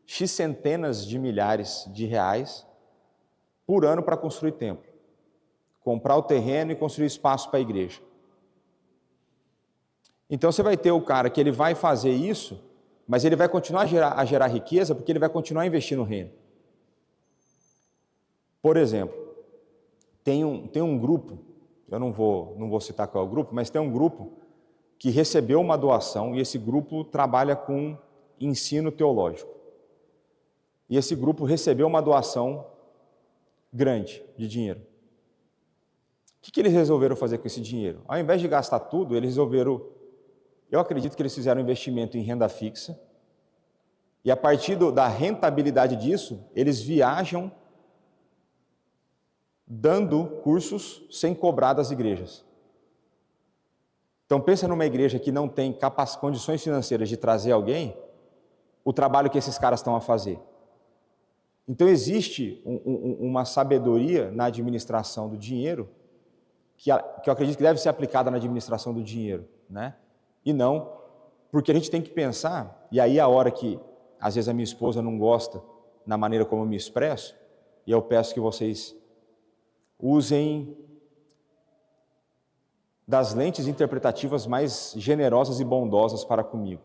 X centenas de milhares de reais por ano para construir templo. Comprar o terreno e construir espaço para a igreja. Então você vai ter o cara que ele vai fazer isso, mas ele vai continuar a gerar riqueza porque ele vai continuar a investir no reino. Por exemplo, tem um grupo, eu não vou citar qual é o grupo, mas tem um grupo que recebeu uma doação e esse grupo trabalha com ensino teológico. E esse grupo recebeu uma doação grande de dinheiro. O que eles resolveram fazer com esse dinheiro? Ao invés de gastar tudo, eles resolveram, eu acredito que eles fizeram um investimento em renda fixa, e a partir da rentabilidade disso, eles viajam dando cursos sem cobrar das igrejas. Então pensa numa igreja que não tem condições financeiras de trazer alguém, o trabalho que esses caras estão a fazer. Então existe uma sabedoria na administração do dinheiro, que eu acredito que deve ser aplicada na administração do dinheiro, né? E não, porque a gente tem que pensar, e aí a hora que às vezes a minha esposa não gosta na maneira como eu me expresso, e eu peço que vocês usem das lentes interpretativas mais generosas e bondosas para comigo.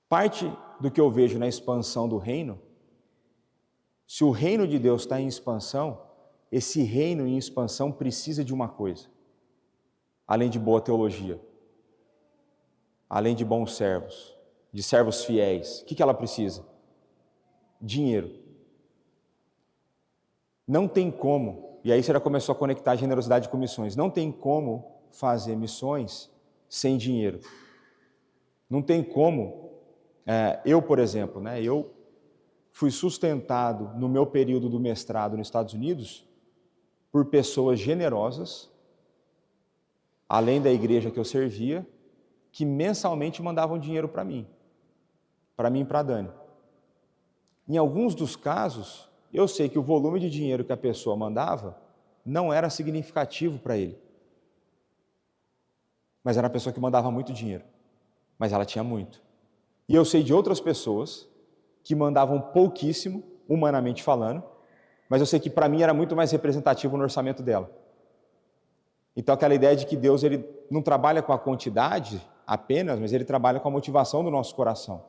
Parte do que eu vejo na expansão do reino, se o reino de Deus está em expansão, esse reino em expansão precisa de uma coisa, além de boa teologia, além de bons servos, de servos fiéis. O que ela precisa? Dinheiro. Não tem como, e aí você já começou a conectar a generosidade com missões, não tem como fazer missões sem dinheiro. Não tem como, eu, por exemplo, eu fui sustentado no meu período do mestrado nos Estados Unidos por pessoas generosas, além da igreja que eu servia, que mensalmente mandavam dinheiro para mim e para a Dani. Em alguns dos casos, eu sei que o volume de dinheiro que a pessoa mandava não era significativo para ele. Mas era uma pessoa que mandava muito dinheiro, mas ela tinha muito. E eu sei de outras pessoas que mandavam pouquíssimo, humanamente falando, mas eu sei que para mim era muito mais representativo no orçamento dela. Então aquela ideia de que Deus ele não trabalha com a quantidade, apenas, mas ele trabalha com a motivação do nosso coração.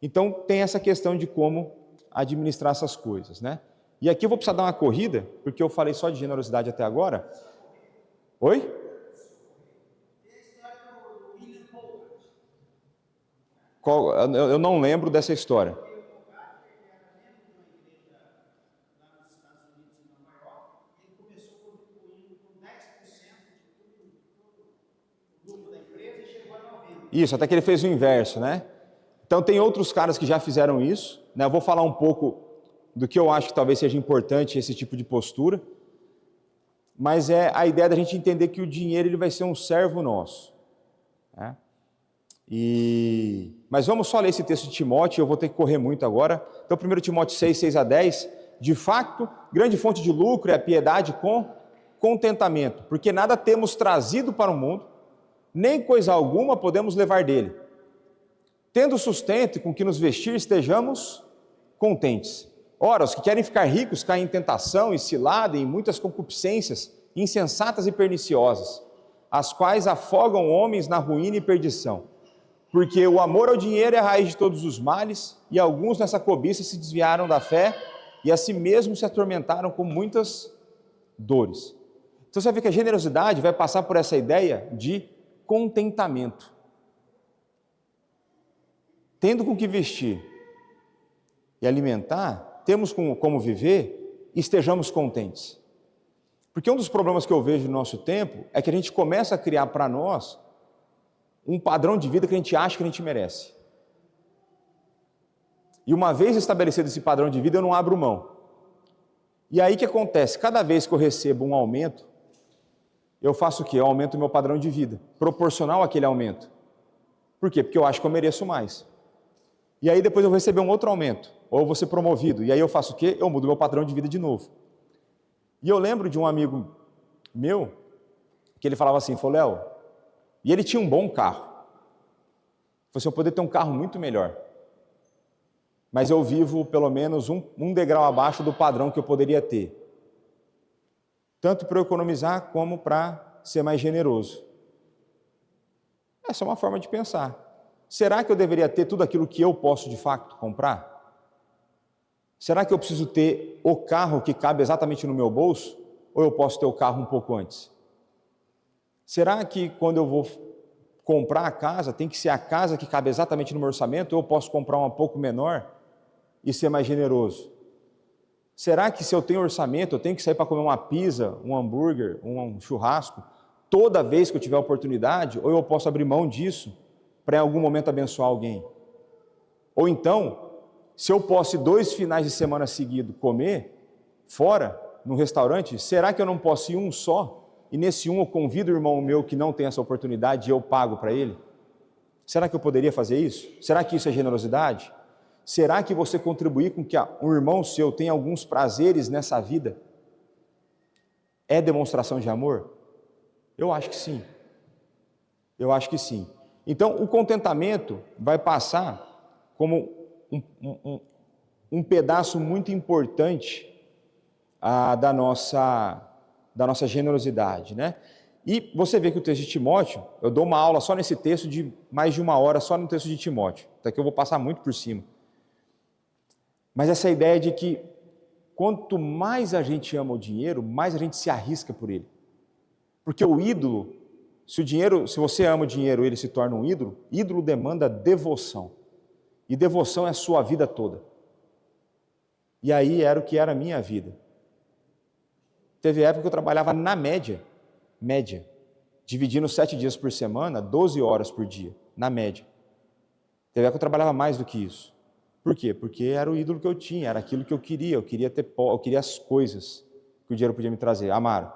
Então, tem essa questão de como administrar essas coisas, né? E aqui eu vou precisar dar uma corrida, porque eu falei só de generosidade até agora. Oi? Eu não lembro dessa história. Isso, até que ele fez o inverso, né? Então tem outros caras que já fizeram isso, né? Eu vou falar um pouco do que eu acho que talvez seja importante esse tipo de postura, mas é a ideia da gente entender que o dinheiro ele vai ser um servo nosso, né? Mas vamos só ler esse texto de Timóteo, eu vou ter que correr muito agora. Então 1 Timóteo 6, 6 a 10, de fato, grande fonte de lucro é a piedade com contentamento, porque nada temos trazido para o mundo, nem coisa alguma podemos levar dele. Tendo sustento e com que nos vestir, estejamos contentes. Ora, os que querem ficar ricos caem em tentação e cilada em muitas concupiscências insensatas e perniciosas, as quais afogam homens na ruína e perdição. Porque o amor ao dinheiro é a raiz de todos os males, e alguns nessa cobiça se desviaram da fé e a si mesmos se atormentaram com muitas dores. Então você vai ver que a generosidade vai passar por essa ideia de contentamento. Tendo com que vestir e alimentar, temos como viver, estejamos contentes. Porque um dos problemas que eu vejo no nosso tempo é que a gente começa a criar para nós um padrão de vida que a gente acha que a gente merece. E uma vez estabelecido esse padrão de vida, eu não abro mão. E aí o que acontece? Cada vez que eu recebo um aumento, eu faço o quê? Eu aumento o meu padrão de vida, proporcional àquele aumento. Por quê? Porque eu acho que eu mereço mais. E aí depois eu vou receber um outro aumento, ou eu vou ser promovido. E aí eu faço o quê? Eu mudo meu padrão de vida de novo. E eu lembro de um amigo meu, que ele falava assim, falou, Léo, e ele tinha um bom carro. Falei assim, eu poderia ter um carro muito melhor. Mas eu vivo pelo menos um degrau abaixo do padrão que eu poderia ter. Tanto para eu economizar, como para ser mais generoso. Essa é uma forma de pensar. Será que eu deveria ter tudo aquilo que eu posso de fato comprar? Será que eu preciso ter o carro que cabe exatamente no meu bolso? Ou eu posso ter o carro um pouco antes? Será que quando eu vou comprar a casa, tem que ser a casa que cabe exatamente no meu orçamento? Ou eu posso comprar uma pouco menor e ser mais generoso? Será que se eu tenho orçamento, eu tenho que sair para comer uma pizza, um hambúrguer, um churrasco, toda vez que eu tiver oportunidade? Ou eu posso abrir mão disso para em algum momento abençoar alguém? Ou então, se eu posso ir 2 finais de semana seguidos comer fora, num restaurante, será que eu não posso ir um só? E nesse um eu convido o irmão meu que não tem essa oportunidade e eu pago para ele? Será que eu poderia fazer isso? Será que isso é generosidade? Será que você contribuir com que um irmão seu tenha alguns prazeres nessa vida é demonstração de amor? Eu acho que sim. Eu acho que sim. Então, o contentamento vai passar como um pedaço muito importante da nossa generosidade, né? E você vê que o texto de Timóteo, eu dou uma aula só nesse texto de mais de 1 hora, só no texto de Timóteo, até que eu vou passar muito por cima. Mas essa ideia de que quanto mais a gente ama o dinheiro, mais a gente se arrisca por ele. Porque o ídolo, se você ama o dinheiro, ele se torna um ídolo, ídolo demanda devoção. E devoção é a sua vida toda. E aí era o que era a minha vida. Teve época que eu trabalhava na média, dividindo 7 dias por semana, 12 horas por dia, na média. Teve época que eu trabalhava mais do que isso. Por quê? Porque era o ídolo que eu tinha, era aquilo que eu queria eu queria as coisas que o dinheiro podia me trazer. Amaro.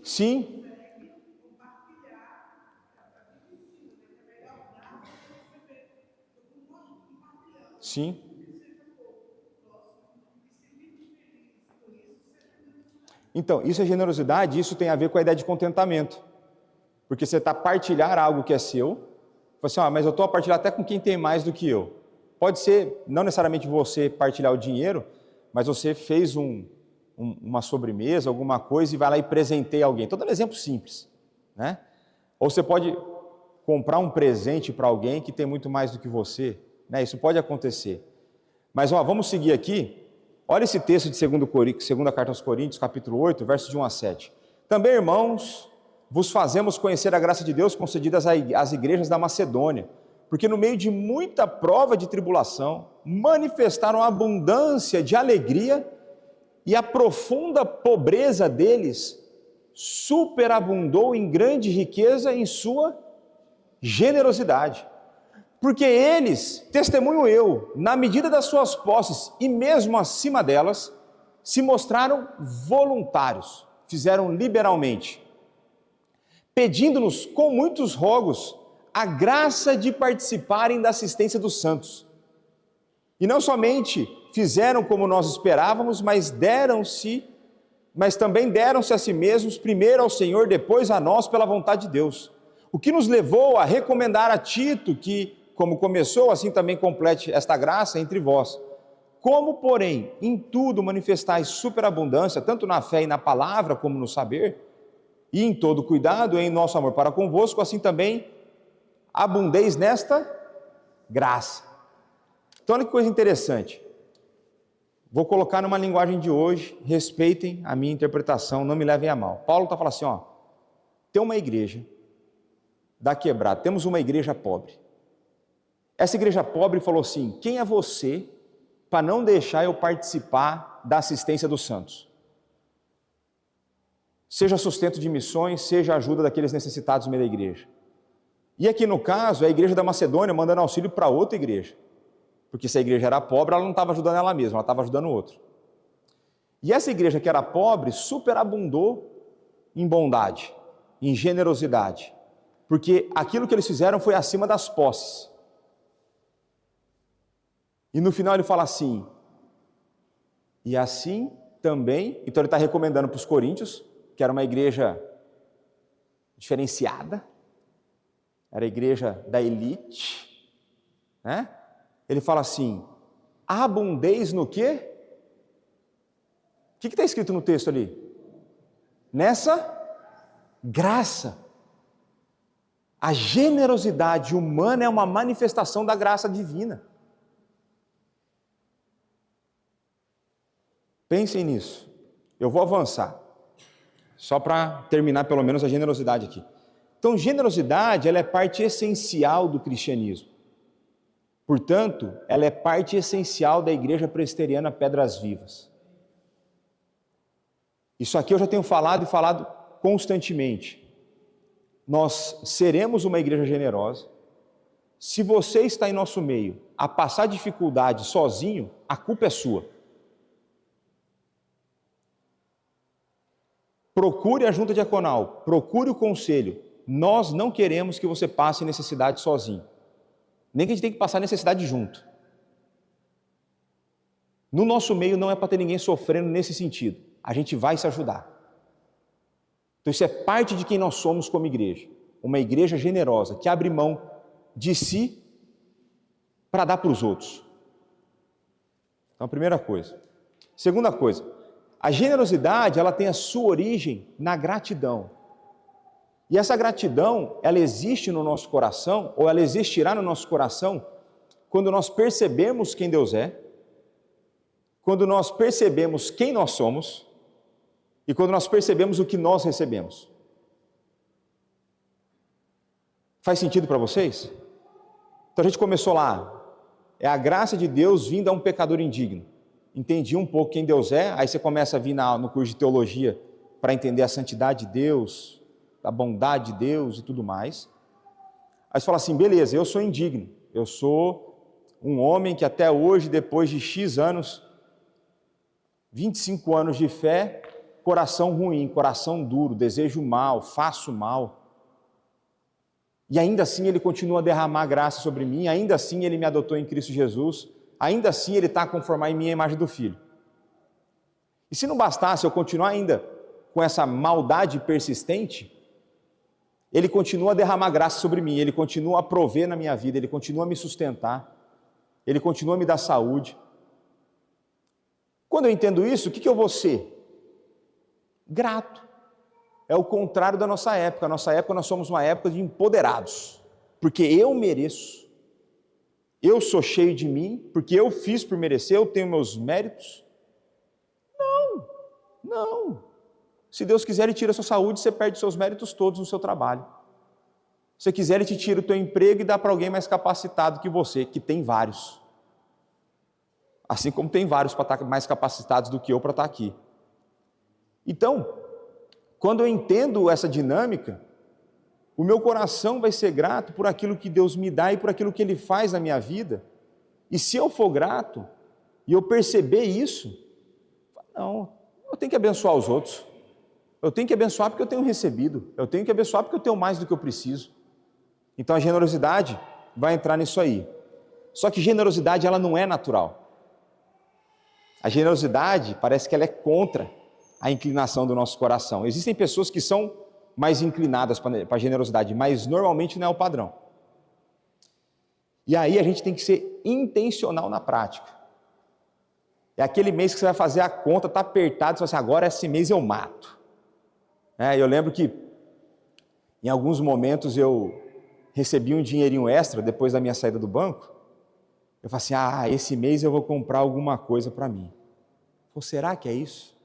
Sim. Sim. Então, isso é generosidade, isso tem a ver com a ideia de contentamento. porque você está a partilhar algo que é seu. Você fala assim, mas eu estou a partilhar até com quem tem mais do que eu. Pode ser, não necessariamente você partilhar o dinheiro, mas você fez uma sobremesa, alguma coisa, e vai lá e presenteia alguém. Estou dando um exemplo simples, né? Ou você pode comprar um presente para alguém que tem muito mais do que você, né? Isso pode acontecer. Mas vamos seguir aqui. Olha esse texto de 2 carta aos Coríntios, capítulo 8, versos de 1 a 7. Também, irmãos, vos fazemos conhecer a graça de Deus concedida às igrejas da Macedônia, porque no meio de muita prova de tribulação, manifestaram a abundância de alegria e a profunda pobreza deles superabundou em grande riqueza em sua generosidade. Porque eles, testemunho eu, na medida das suas posses e mesmo acima delas, se mostraram voluntários, fizeram liberalmente, pedindo-nos com muitos rogos a graça de participarem da assistência dos santos. E não somente fizeram como nós esperávamos, mas também deram-se a si mesmos, primeiro ao Senhor, depois a nós, pela vontade de Deus. O que nos levou a recomendar a Tito que, como começou, assim também complete esta graça entre vós. Como, porém, em tudo manifestais superabundância, tanto na fé e na palavra, como no saber, e em todo cuidado, em nosso amor para convosco, assim também abundeis nesta graça. Então, olha que coisa interessante. Vou colocar numa linguagem de hoje, respeitem a minha interpretação, não me levem a mal. Paulo está falando assim, tem uma igreja da Quebrada, temos uma igreja pobre. Essa igreja pobre falou assim, quem é você para não deixar eu participar da assistência dos santos? Seja sustento de missões, seja ajuda daqueles necessitados no meio da igreja. E aqui no caso, é a igreja da Macedônia mandando auxílio para outra igreja. Porque se a igreja era pobre, ela não estava ajudando ela mesma, ela estava ajudando o outro. E essa igreja que era pobre, superabundou em bondade, em generosidade. Porque aquilo que eles fizeram foi acima das posses. E no final ele fala assim, e assim também, então ele está recomendando para os coríntios, que era uma igreja diferenciada, era a igreja da elite, né? Ele fala assim, abundeis no quê? O que está escrito no texto ali? Nessa graça. A generosidade humana é uma manifestação da graça divina. Pensem nisso. Eu vou avançar, só para terminar pelo menos a generosidade aqui. Então, generosidade, ela é parte essencial do cristianismo. Portanto, ela é parte essencial da Igreja Presbiteriana Pedras Vivas. Isso aqui eu já tenho falado e falado constantemente. Nós seremos uma igreja generosa. Se você está em nosso meio a passar dificuldade sozinho, a culpa é sua. Procure a junta diaconal, procure o conselho. Nós não queremos que você passe necessidade sozinho. Nem que a gente tenha que passar necessidade junto. No nosso meio não é para ter ninguém sofrendo nesse sentido. A gente vai se ajudar. Então isso é parte de quem nós somos como igreja. Uma igreja generosa, que abre mão de si para dar para os outros. Então, a primeira coisa. Segunda coisa, a generosidade, ela tem a sua origem na gratidão. E essa gratidão, ela existe no nosso coração, ou ela existirá no nosso coração, quando nós percebemos quem Deus é, quando nós percebemos quem nós somos, e quando nós percebemos o que nós recebemos. Faz sentido para vocês? Então a gente começou lá, é a graça de Deus vindo a um pecador indigno. Entendi um pouco quem Deus é, aí você começa a vir no curso de teologia para entender a santidade de Deus, a bondade de Deus e tudo mais. Aí você fala assim, beleza, eu sou indigno, eu sou um homem que até hoje, depois de X anos, 25 anos de fé, coração ruim, coração duro, desejo mal, faço mal. E ainda assim Ele continua a derramar graça sobre mim, ainda assim Ele me adotou em Cristo Jesus, ainda assim Ele está a conformar em mim a imagem do Filho. E se não bastasse eu continuar ainda com essa maldade persistente, Ele continua a derramar graça sobre mim, Ele continua a prover na minha vida, Ele continua a me sustentar, Ele continua a me dar saúde. Quando eu entendo isso, o que eu vou ser? Grato. É o contrário da nossa época. A nossa época, nós somos uma época de empoderados, porque eu mereço, eu sou cheio de mim, porque eu fiz por merecer, eu tenho meus méritos. Não. Se Deus quiser, Ele tira a sua saúde, você perde os seus méritos todos no seu trabalho. Se Ele quiser, Ele te tira o teu emprego e dá para alguém mais capacitado que você, que tem vários. Assim como tem vários para estar mais capacitados do que eu para estar aqui. Então, quando eu entendo essa dinâmica, o meu coração vai ser grato por aquilo que Deus me dá e por aquilo que Ele faz na minha vida. E se eu for grato, e eu perceber isso, não, eu tenho que abençoar os outros. Eu tenho que abençoar porque eu tenho recebido. Eu tenho que abençoar porque eu tenho mais do que eu preciso. Então a generosidade vai entrar nisso aí. Só que generosidade, ela não é natural. A generosidade parece que ela é contra a inclinação do nosso coração. Existem pessoas que são mais inclinadas para a generosidade, mas normalmente não é o padrão. E aí a gente tem que ser intencional na prática. É aquele mês que você vai fazer a conta, está apertado, você fala assim, agora esse mês eu mato. Eu lembro que em alguns momentos eu recebi um dinheirinho extra depois da minha saída do banco. Eu falei assim, esse mês eu vou comprar alguma coisa para mim. Será que é isso?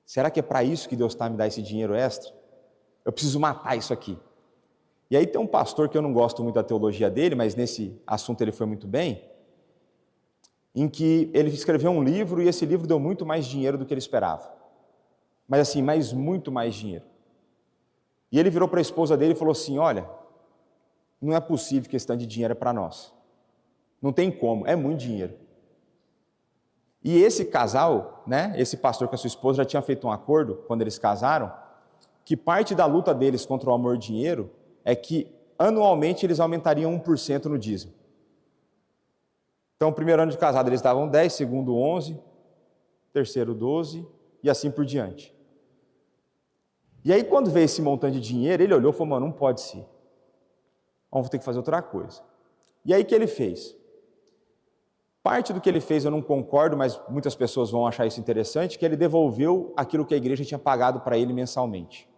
Será que é para isso que Deus está me dando esse dinheiro extra? Eu preciso matar isso aqui. E aí tem um pastor que eu não gosto muito da teologia dele, mas nesse assunto ele foi muito bem, em que ele escreveu um livro e esse livro deu muito mais dinheiro do que ele esperava. Mas muito mais dinheiro. E ele virou para a esposa dele e falou assim, olha, não é possível que esse tanto de dinheiro é para nós. Não tem como, é muito dinheiro. E esse casal, esse pastor com a sua esposa já tinha feito um acordo, quando eles casaram, que parte da luta deles contra o amor e dinheiro é que anualmente eles aumentariam 1% no dízimo. Então, o primeiro ano de casado eles davam 10, segundo 11, terceiro 12 e assim por diante. E aí quando veio esse montante de dinheiro, ele olhou e falou, não pode ser. Vamos ter que fazer outra coisa. E aí o que ele fez? Parte do que ele fez eu não concordo, mas muitas pessoas vão achar isso interessante, que ele devolveu aquilo que a igreja tinha pagado para ele mensalmente.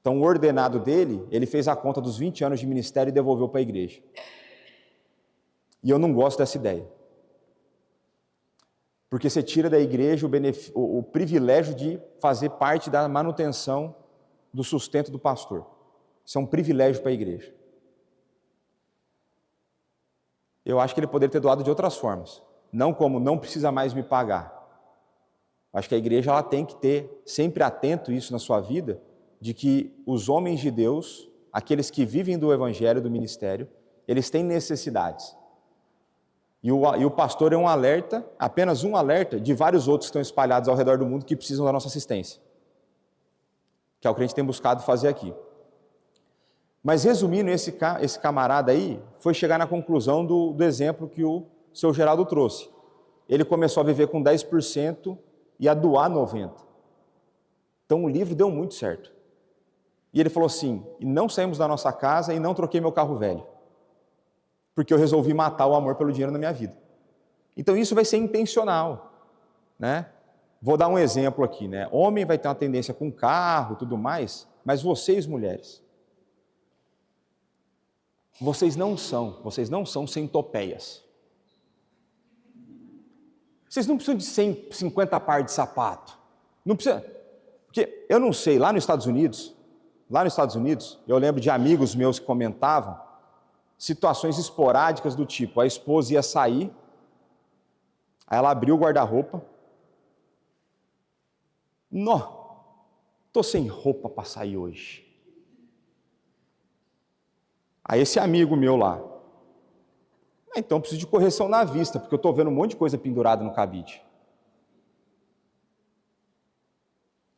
Então o ordenado dele, ele fez a conta dos 20 anos de ministério e devolveu para a igreja. E eu não gosto dessa ideia. Porque você tira da igreja o privilégio de fazer parte da manutenção do sustento do pastor. Isso é um privilégio para a igreja. Eu acho que ele poderia ter doado de outras formas. Não como, não precisa mais me pagar. Acho que a igreja ela tem que ter sempre atento isso na sua vida, de que os homens de Deus, aqueles que vivem do evangelho, do ministério, eles têm necessidades. E o pastor é um alerta, apenas um alerta, de vários outros que estão espalhados ao redor do mundo que precisam da nossa assistência. Que é o que a gente tem buscado fazer aqui. Mas resumindo, esse camarada aí foi chegar na conclusão do exemplo que o seu Geraldo trouxe. Ele começou a viver com 10% e a doar 90%. Então o livro deu muito certo. E ele falou assim, não saímos da nossa casa e não troquei meu carro velho. Porque eu resolvi matar o amor pelo dinheiro na minha vida. Então isso vai ser intencional, Vou dar um exemplo aqui, Homem vai ter uma tendência com carro, tudo mais, mas vocês, mulheres, vocês não são centopeias. Vocês não precisam de 150 pares de sapato. Não precisa. Porque eu não sei, lá nos Estados Unidos, eu lembro de amigos meus que comentavam situações esporádicas do tipo, a esposa ia sair, aí ela abriu o guarda-roupa, estou sem roupa para sair hoje. Aí esse amigo meu lá, então preciso de correção na vista, porque eu estou vendo um monte de coisa pendurada no cabide.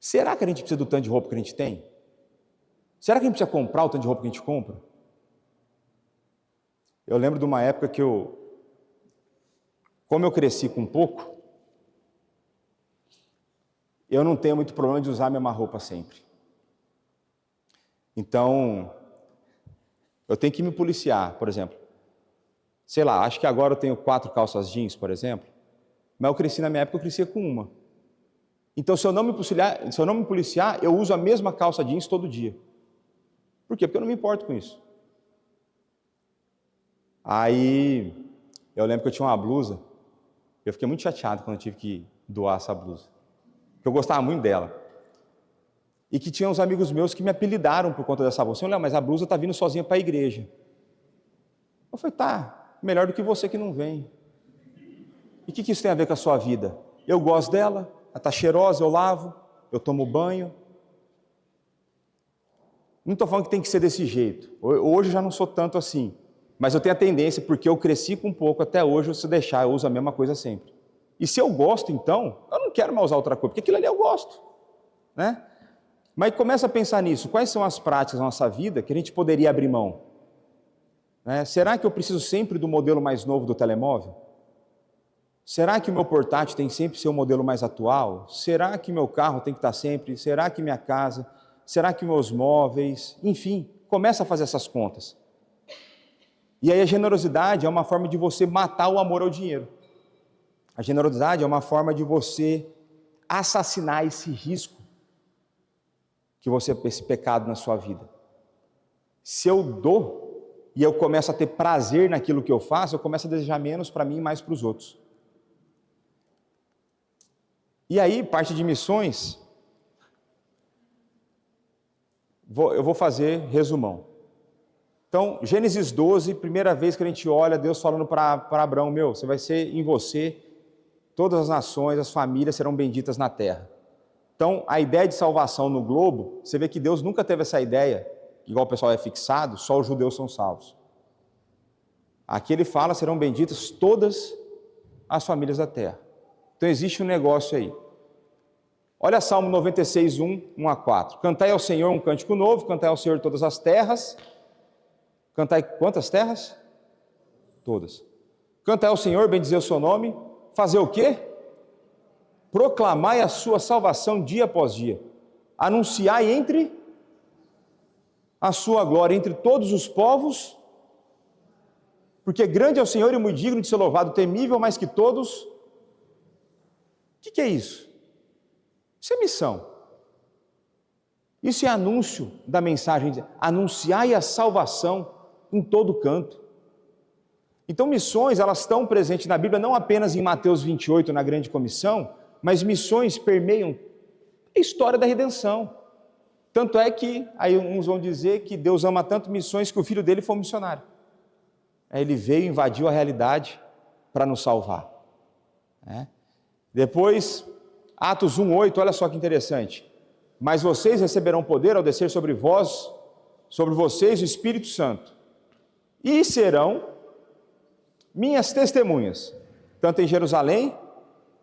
Será que a gente precisa do tanto de roupa que a gente tem? Será que a gente precisa comprar o tanto de roupa que a gente compra? Eu lembro de uma época que como eu cresci com pouco, eu não tenho muito problema de usar a mesma roupa sempre. Então, eu tenho que me policiar, por exemplo. Sei lá, acho que agora eu tenho 4 calças jeans, por exemplo, mas eu cresci na minha época, eu crescia com uma. Então, se eu não me policiar, eu uso a mesma calça jeans todo dia. Por quê? Porque eu não me importo com isso. Aí, eu lembro que eu tinha uma blusa, eu fiquei muito chateado quando eu tive que doar essa blusa, porque eu gostava muito dela. E que tinha uns amigos meus que me apelidaram por conta dessa blusa. Léo, mas a blusa está vindo sozinha para a igreja. Eu falei, tá, melhor do que você que não vem. E o que isso tem a ver com a sua vida? Eu gosto dela, ela está cheirosa, eu lavo, eu tomo banho. Não estou falando que tem que ser desse jeito. Hoje eu já não sou tanto assim. Mas eu tenho a tendência, porque eu cresci com um pouco, até hoje, se deixar, eu uso a mesma coisa sempre. E se eu gosto, então, eu não quero mais usar outra coisa, porque aquilo ali eu gosto, né? Mas começa a pensar nisso, quais são as práticas da nossa vida que a gente poderia abrir mão? Né? Será que eu preciso sempre do modelo mais novo do telemóvel? Será que o meu portátil tem sempre que ser o modelo mais atual? Será que o meu carro tem que estar sempre? Será que minha casa? Será que meus móveis? Enfim, começa a fazer essas contas. E aí a generosidade é uma forma de você matar o amor ao dinheiro. A generosidade é uma forma de você assassinar esse risco esse pecado na sua vida. Se eu dou e eu começo a ter prazer naquilo que eu faço, eu começo a desejar menos para mim e mais para os outros. E aí, parte de missões, eu vou fazer resumão. Então, Gênesis 12, primeira vez que a gente olha Deus falando para Abraão, você vai ser em você, todas as nações, as famílias serão benditas na terra. Então, a ideia de salvação no globo, você vê que Deus nunca teve essa ideia, igual o pessoal é fixado, só os judeus são salvos. Aqui ele fala, serão benditas todas as famílias da terra. Então, existe um negócio aí. Olha Salmo 96, 1 a 4. Cantai ao Senhor um cântico novo, cantai ao Senhor todas as terras. Cantai quantas terras? Todas. Cantai ao Senhor, bendizer o seu nome. Fazer o quê? Proclamai a sua salvação dia após dia. Anunciai entre a sua glória entre todos os povos, porque grande é o Senhor e muito digno de ser louvado, temível mais que todos. O que é isso? Isso é missão. Isso é anúncio da mensagem. Anunciai a salvação em todo canto. Então missões, elas estão presentes na Bíblia, não apenas em Mateus 28, na grande comissão, mas missões permeiam a história da redenção. Tanto é que, aí uns vão dizer que Deus ama tanto missões que o filho dele foi um missionário. Ele veio, invadiu a realidade para nos salvar. Depois, Atos 1:8, olha só que interessante. Mas vocês receberão poder ao descer sobre vocês o Espírito Santo, e serão minhas testemunhas, tanto em Jerusalém,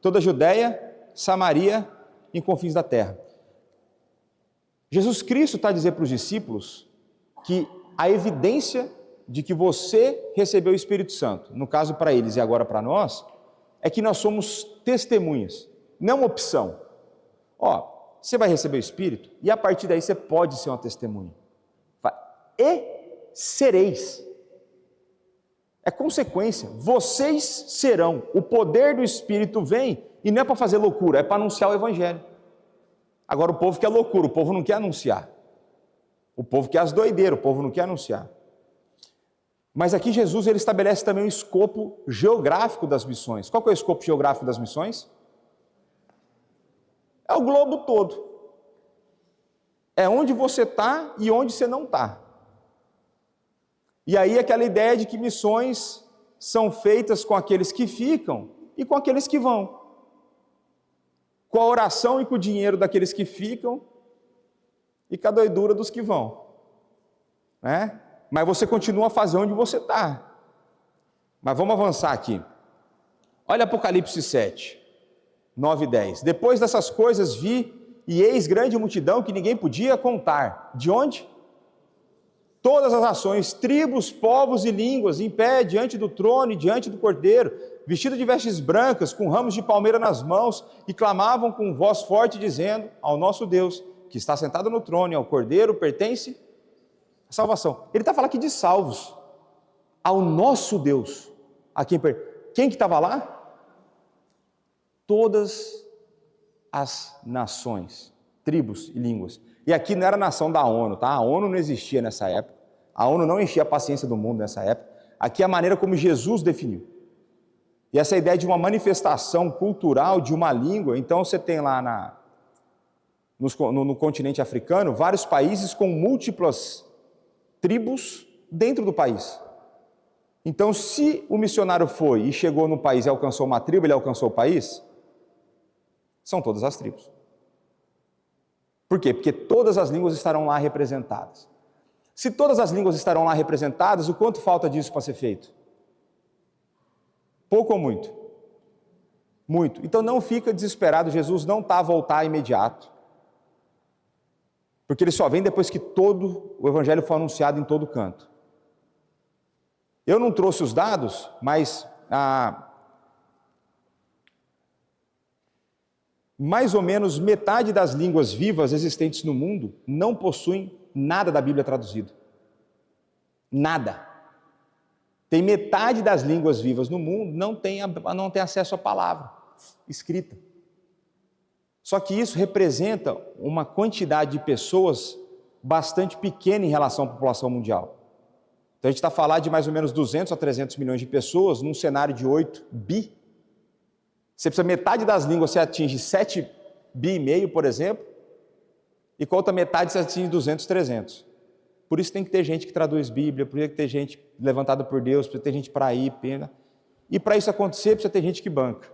toda a Judéia, Samaria e em confins da terra. Jesus Cristo está a dizer para os discípulos que a evidência de que você recebeu o Espírito Santo, no caso para eles e agora para nós, é que nós somos testemunhas, não uma opção. Você vai receber o Espírito e a partir daí você pode ser uma testemunha. E sereis. É consequência, vocês serão. O poder do Espírito vem e não é para fazer loucura, é para anunciar o Evangelho. Agora o povo quer loucura, o povo não quer anunciar. O povo quer as doideiras, o povo não quer anunciar. Mas aqui Jesus ele estabelece também um escopo geográfico das missões. Qual que é o escopo geográfico das missões? É o globo todo. É onde você está e onde você não está. E aí aquela ideia de que missões são feitas com aqueles que ficam e com aqueles que vão. Com a oração e com o dinheiro daqueles que ficam e com a doidura dos que vão. Mas você continua a fazer onde você está. Mas vamos avançar aqui. Olha Apocalipse 7, 9 e 10. Depois dessas coisas vi, e eis grande multidão que ninguém podia contar. De onde? Todas as nações, tribos, povos e línguas, em pé diante do trono e diante do Cordeiro, vestido de vestes brancas, com ramos de palmeira nas mãos, e clamavam com voz forte, dizendo ao nosso Deus, que está sentado no trono e ao Cordeiro, pertence Salvação. Ele está falando aqui de salvos. Ao nosso Deus. Quem que estava lá? Todas as nações, tribos e línguas. E aqui não era a nação da ONU, tá? A ONU não existia nessa época. A ONU não enchia a paciência do mundo nessa época. Aqui é a maneira como Jesus definiu. E essa ideia de uma manifestação cultural de uma língua, então você tem lá no continente africano vários países com múltiplas tribos dentro do país. Então, se o missionário foi e chegou no país e alcançou uma tribo, ele alcançou o país? São todas as tribos. Por quê? Porque todas as línguas estarão lá representadas. Se todas as línguas estarão lá representadas, o quanto falta disso para ser feito? Pouco ou muito? Muito. Então não fica desesperado, Jesus não está a voltar imediato. Porque ele só vem depois que todo o evangelho for anunciado em todo canto. Eu não trouxe os dados, mas mais ou menos metade das línguas vivas existentes no mundo não possuem nada da Bíblia traduzido. Nada. Tem metade das línguas vivas no mundo não tem acesso à palavra escrita. Só que isso representa uma quantidade de pessoas bastante pequena em relação à população mundial. Então a gente está falando de mais ou menos 200 a 300 milhões de pessoas num cenário de 8 bi. Você precisa metade das línguas, você atinge 7 bi e meio, por exemplo, e com a outra metade você atinge 200, 300. Por isso tem que ter gente que traduz Bíblia, por isso tem que ter gente levantada por Deus, precisa ter gente para ir, pena. E para isso acontecer, precisa ter gente que banca.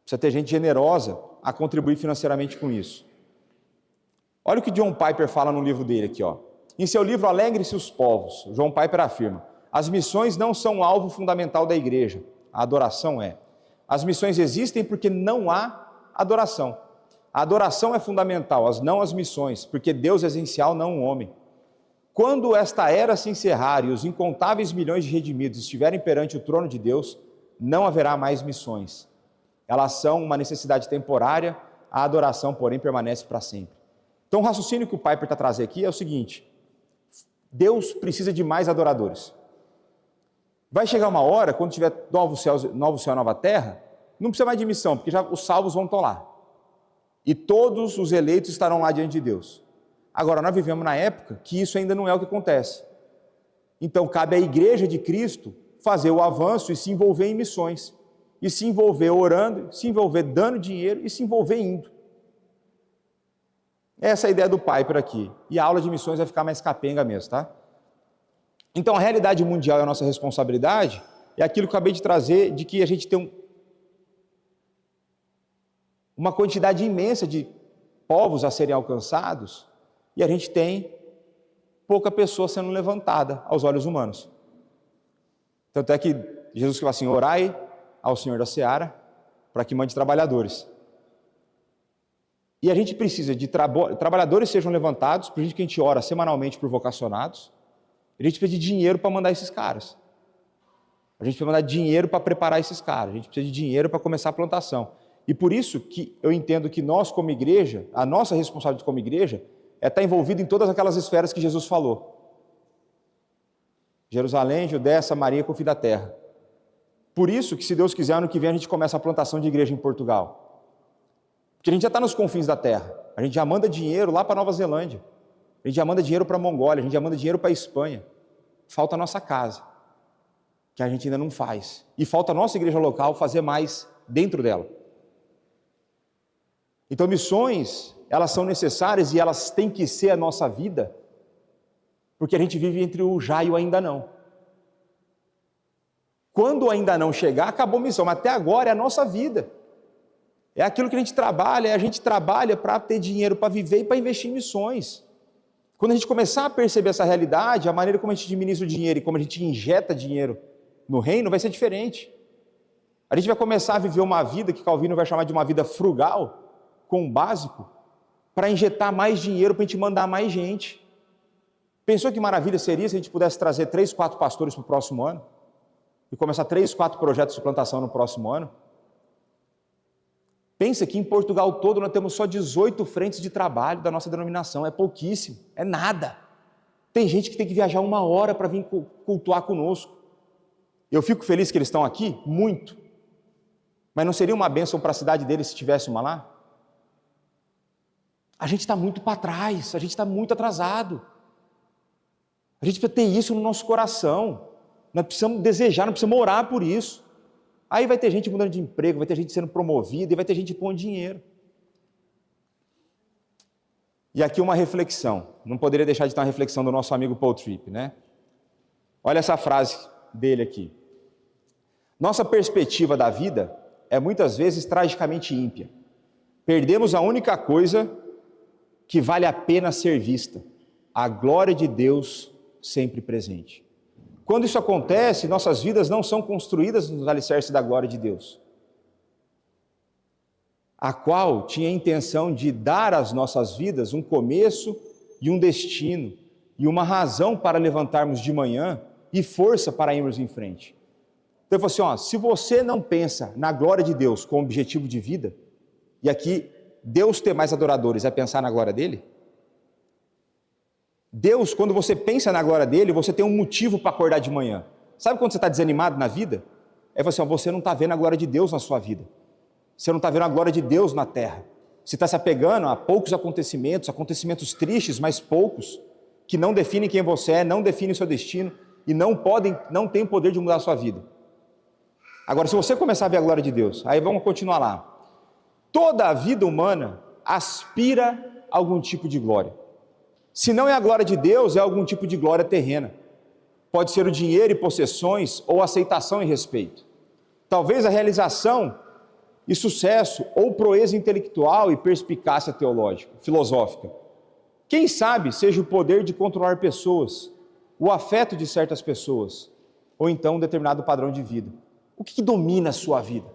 Precisa ter gente generosa a contribuir financeiramente com isso. Olha o que John Piper fala no livro dele aqui, ó. Em seu livro Alegre-se os Povos, John Piper afirma: as missões não são o alvo fundamental da igreja, a adoração é. As missões existem porque não há adoração. A adoração é fundamental, não as missões, porque Deus é essencial, não o homem. Quando esta era se encerrar e os incontáveis milhões de redimidos estiverem perante o trono de Deus, não haverá mais missões. Elas são uma necessidade temporária, a adoração, porém, permanece para sempre. Então, o raciocínio que o Piper está trazendo aqui é o seguinte: Deus precisa de mais adoradores. Vai chegar uma hora, quando tiver novo céu, nova terra, não precisa mais de missão, porque já os salvos vão estar lá. E todos os eleitos estarão lá diante de Deus. Agora, nós vivemos na época que isso ainda não é o que acontece. Então, cabe à igreja de Cristo fazer o avanço e se envolver em missões. E se envolver orando, se envolver dando dinheiro e se envolver indo. Essa é a ideia do Piper aqui. E a aula de missões vai ficar mais capenga mesmo, tá? Então, a realidade mundial é a nossa responsabilidade, é aquilo que eu acabei de trazer, de que a gente tem uma quantidade imensa de povos a serem alcançados, e a gente tem pouca pessoa sendo levantada aos olhos humanos. Tanto é que Jesus fala assim: orai ao Senhor da Seara, para que mande trabalhadores. E a gente precisa de trabalhadores sejam levantados, por isso que a gente ora semanalmente por vocacionados. A gente precisa de dinheiro para mandar esses caras. A gente precisa mandar dinheiro para preparar esses caras. A gente precisa de dinheiro para começar a plantação. E por isso que eu entendo que nós, como igreja, a nossa responsabilidade como igreja é estar envolvido em todas aquelas esferas que Jesus falou. Jerusalém, Judéia, Samaria, com o fim da terra. Por isso que, se Deus quiser, ano que vem a gente começa a plantação de igreja em Portugal. Porque a gente já está nos confins da terra. A gente já manda dinheiro lá para Nova Zelândia. A gente já manda dinheiro para a Mongólia. A gente já manda dinheiro para a Espanha. Falta a nossa casa, que a gente ainda não faz. E falta a nossa igreja local fazer mais dentro dela. Então, missões, elas são necessárias e elas têm que ser a nossa vida, porque a gente vive entre o já e o ainda não. Quando o ainda não chegar, acabou a missão, mas até agora é a nossa vida. É aquilo que a gente trabalha para ter dinheiro para viver e para investir em missões. Quando a gente começar a perceber essa realidade, a maneira como a gente administra o dinheiro e como a gente injeta dinheiro no reino vai ser diferente. A gente vai começar a viver uma vida que Calvino vai chamar de uma vida frugal, com o básico, para injetar mais dinheiro, para a gente mandar mais gente. Pensou que maravilha seria se a gente pudesse trazer 3, 4 pastores para o próximo ano? E começar 3, 4 projetos de plantação no próximo ano? Pensa que em Portugal todo nós temos só 18 frentes de trabalho da nossa denominação, é pouquíssimo, é nada. Tem gente que tem que viajar 1 hora para vir cultuar conosco. Eu fico feliz que eles estão aqui, muito. Mas não seria uma bênção para a cidade deles se tivesse uma lá? A gente está muito para trás, a gente está muito atrasado. A gente precisa ter isso no nosso coração. Nós precisamos desejar, nós precisamos orar por isso. Aí vai ter gente mudando de emprego, vai ter gente sendo promovida e vai ter gente pondo dinheiro. E aqui uma reflexão, não poderia deixar de ter uma reflexão do nosso amigo Paul Tripp, né? Olha essa frase dele aqui. Nossa perspectiva da vida é muitas vezes tragicamente ímpia. Perdemos a única coisa que vale a pena ser vista, a glória de Deus sempre presente. Quando isso acontece, nossas vidas não são construídas nos alicerces da glória de Deus, a qual tinha a intenção de dar às nossas vidas um começo e um destino, e uma razão para levantarmos de manhã e força para irmos em frente. Então ele falou assim, se você não pensa na glória de Deus como objetivo de vida, e aqui Deus ter mais adoradores é pensar na glória dele, Deus, quando você pensa na glória dele, você tem um motivo para acordar de manhã. Sabe quando você está desanimado na vida? É assim, você não está vendo a glória de Deus na sua vida. Você não está vendo a glória de Deus na terra. Você está se apegando a poucos acontecimentos tristes, mas poucos, que não definem quem você é, não definem o seu destino e não têm poder de mudar a sua vida. Agora, se você começar a ver a glória de Deus, aí vamos continuar lá. Toda a vida humana aspira a algum tipo de glória. Se não é a glória de Deus, é algum tipo de glória terrena. Pode ser o dinheiro e possessões, ou aceitação e respeito. Talvez a realização e sucesso, ou proeza intelectual e perspicácia teológica, filosófica. Quem sabe seja o poder de controlar pessoas, o afeto de certas pessoas, ou então um determinado padrão de vida. O que domina a sua vida?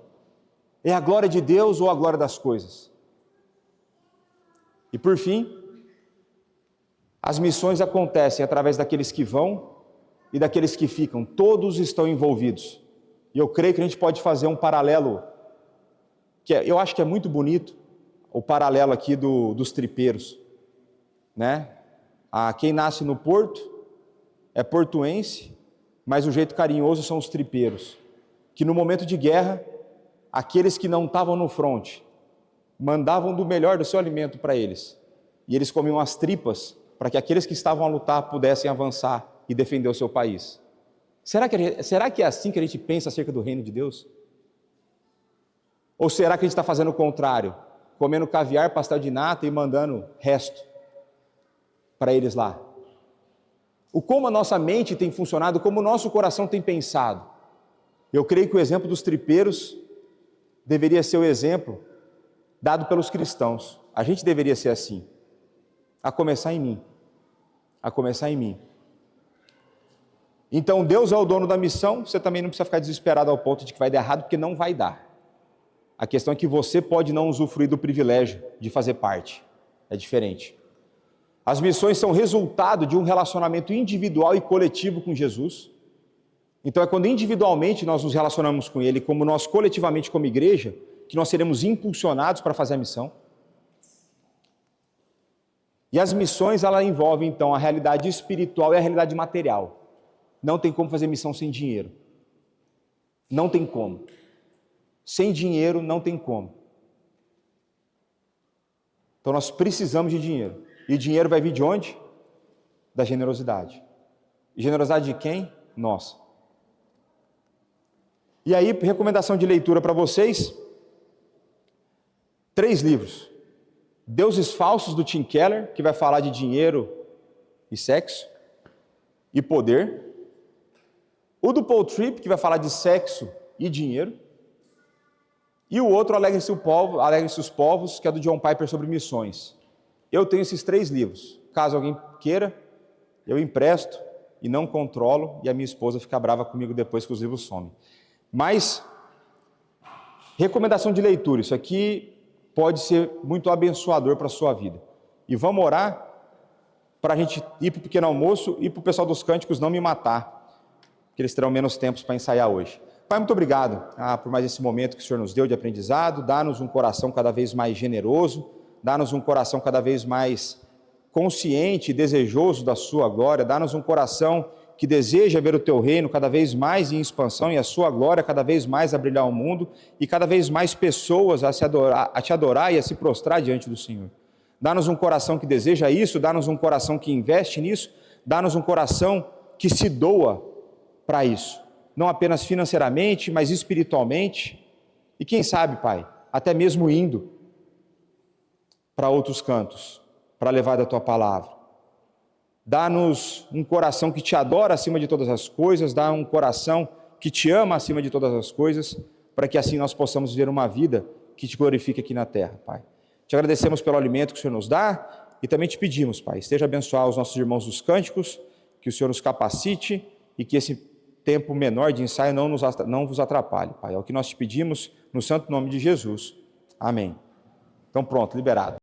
É a glória de Deus ou a glória das coisas? E por fim, as missões acontecem através daqueles que vão e daqueles que ficam. Todos estão envolvidos. E eu creio que a gente pode fazer um paralelo, eu acho que é muito bonito, o paralelo aqui dos tripeiros, né? Quem nasce no porto é portuense, mas o jeito carinhoso são os tripeiros, que no momento de guerra, aqueles que não estavam no fronte, mandavam do melhor do seu alimento para eles, e eles comiam as tripas, para que aqueles que estavam a lutar pudessem avançar e defender o seu país. Será que é assim que a gente pensa acerca do reino de Deus? Ou será que a gente está fazendo o contrário? Comendo caviar, pastel de nata e mandando resto para eles lá? Como a nossa mente tem funcionado, como o nosso coração tem pensado? Eu creio que o exemplo dos tripeiros deveria ser o exemplo dado pelos cristãos. A gente deveria ser assim. A começar em mim. A começar em mim. Então Deus é o dono da missão, você também não precisa ficar desesperado ao ponto de que vai dar errado, porque não vai dar. A questão é que você pode não usufruir do privilégio de fazer parte. É diferente. As missões são resultado de um relacionamento individual e coletivo com Jesus. Então é quando individualmente nós nos relacionamos com Ele, como nós coletivamente como igreja, que nós seremos impulsionados para fazer a missão. E as missões, ela envolvem, então, a realidade espiritual e a realidade material. Não tem como fazer missão sem dinheiro. Não tem como. Sem dinheiro, não tem como. Então, nós precisamos de dinheiro. E o dinheiro vai vir de onde? Da generosidade. E generosidade de quem? Nossa. E aí, recomendação de leitura para vocês. 3 livros. Deuses Falsos, do Tim Keller, que vai falar de dinheiro e sexo e poder. O do Paul Tripp, que vai falar de sexo e dinheiro. E o outro, Alegrem-se os Povos, que é do John Piper, sobre missões. Eu tenho esses 3 livros. Caso alguém queira, eu empresto e não controlo, e a minha esposa fica brava comigo depois que os livros somem. Mas, recomendação de leitura, isso aqui pode ser muito abençoador para a sua vida. E vamos orar para a gente ir para o pequeno almoço e para o pessoal dos cânticos não me matar, que eles terão menos tempo para ensaiar hoje. Pai, muito obrigado por mais esse momento que o Senhor nos deu de aprendizado. Dá-nos um coração cada vez mais generoso, dá-nos um coração cada vez mais consciente e desejoso da sua glória, dá-nos um coração que deseja ver o teu reino cada vez mais em expansão e a sua glória cada vez mais a brilhar o mundo e cada vez mais pessoas a te adorar e a se prostrar diante do Senhor. Dá-nos um coração que deseja isso, dá-nos um coração que investe nisso, dá-nos um coração que se doa para isso, não apenas financeiramente, mas espiritualmente e quem sabe, Pai, até mesmo indo para outros cantos, para levar da Tua palavra. Dá-nos um coração que Te adora acima de todas as coisas, dá um coração que Te ama acima de todas as coisas, para que assim nós possamos viver uma vida que Te glorifique aqui na terra, Pai. Te agradecemos pelo alimento que o Senhor nos dá e também Te pedimos, Pai, esteja a abençoar os nossos irmãos dos cânticos, que o Senhor nos capacite e que esse tempo menor de ensaio não vos atrapalhe, Pai. É o que nós Te pedimos no santo nome de Jesus. Amém. Então pronto, liberado.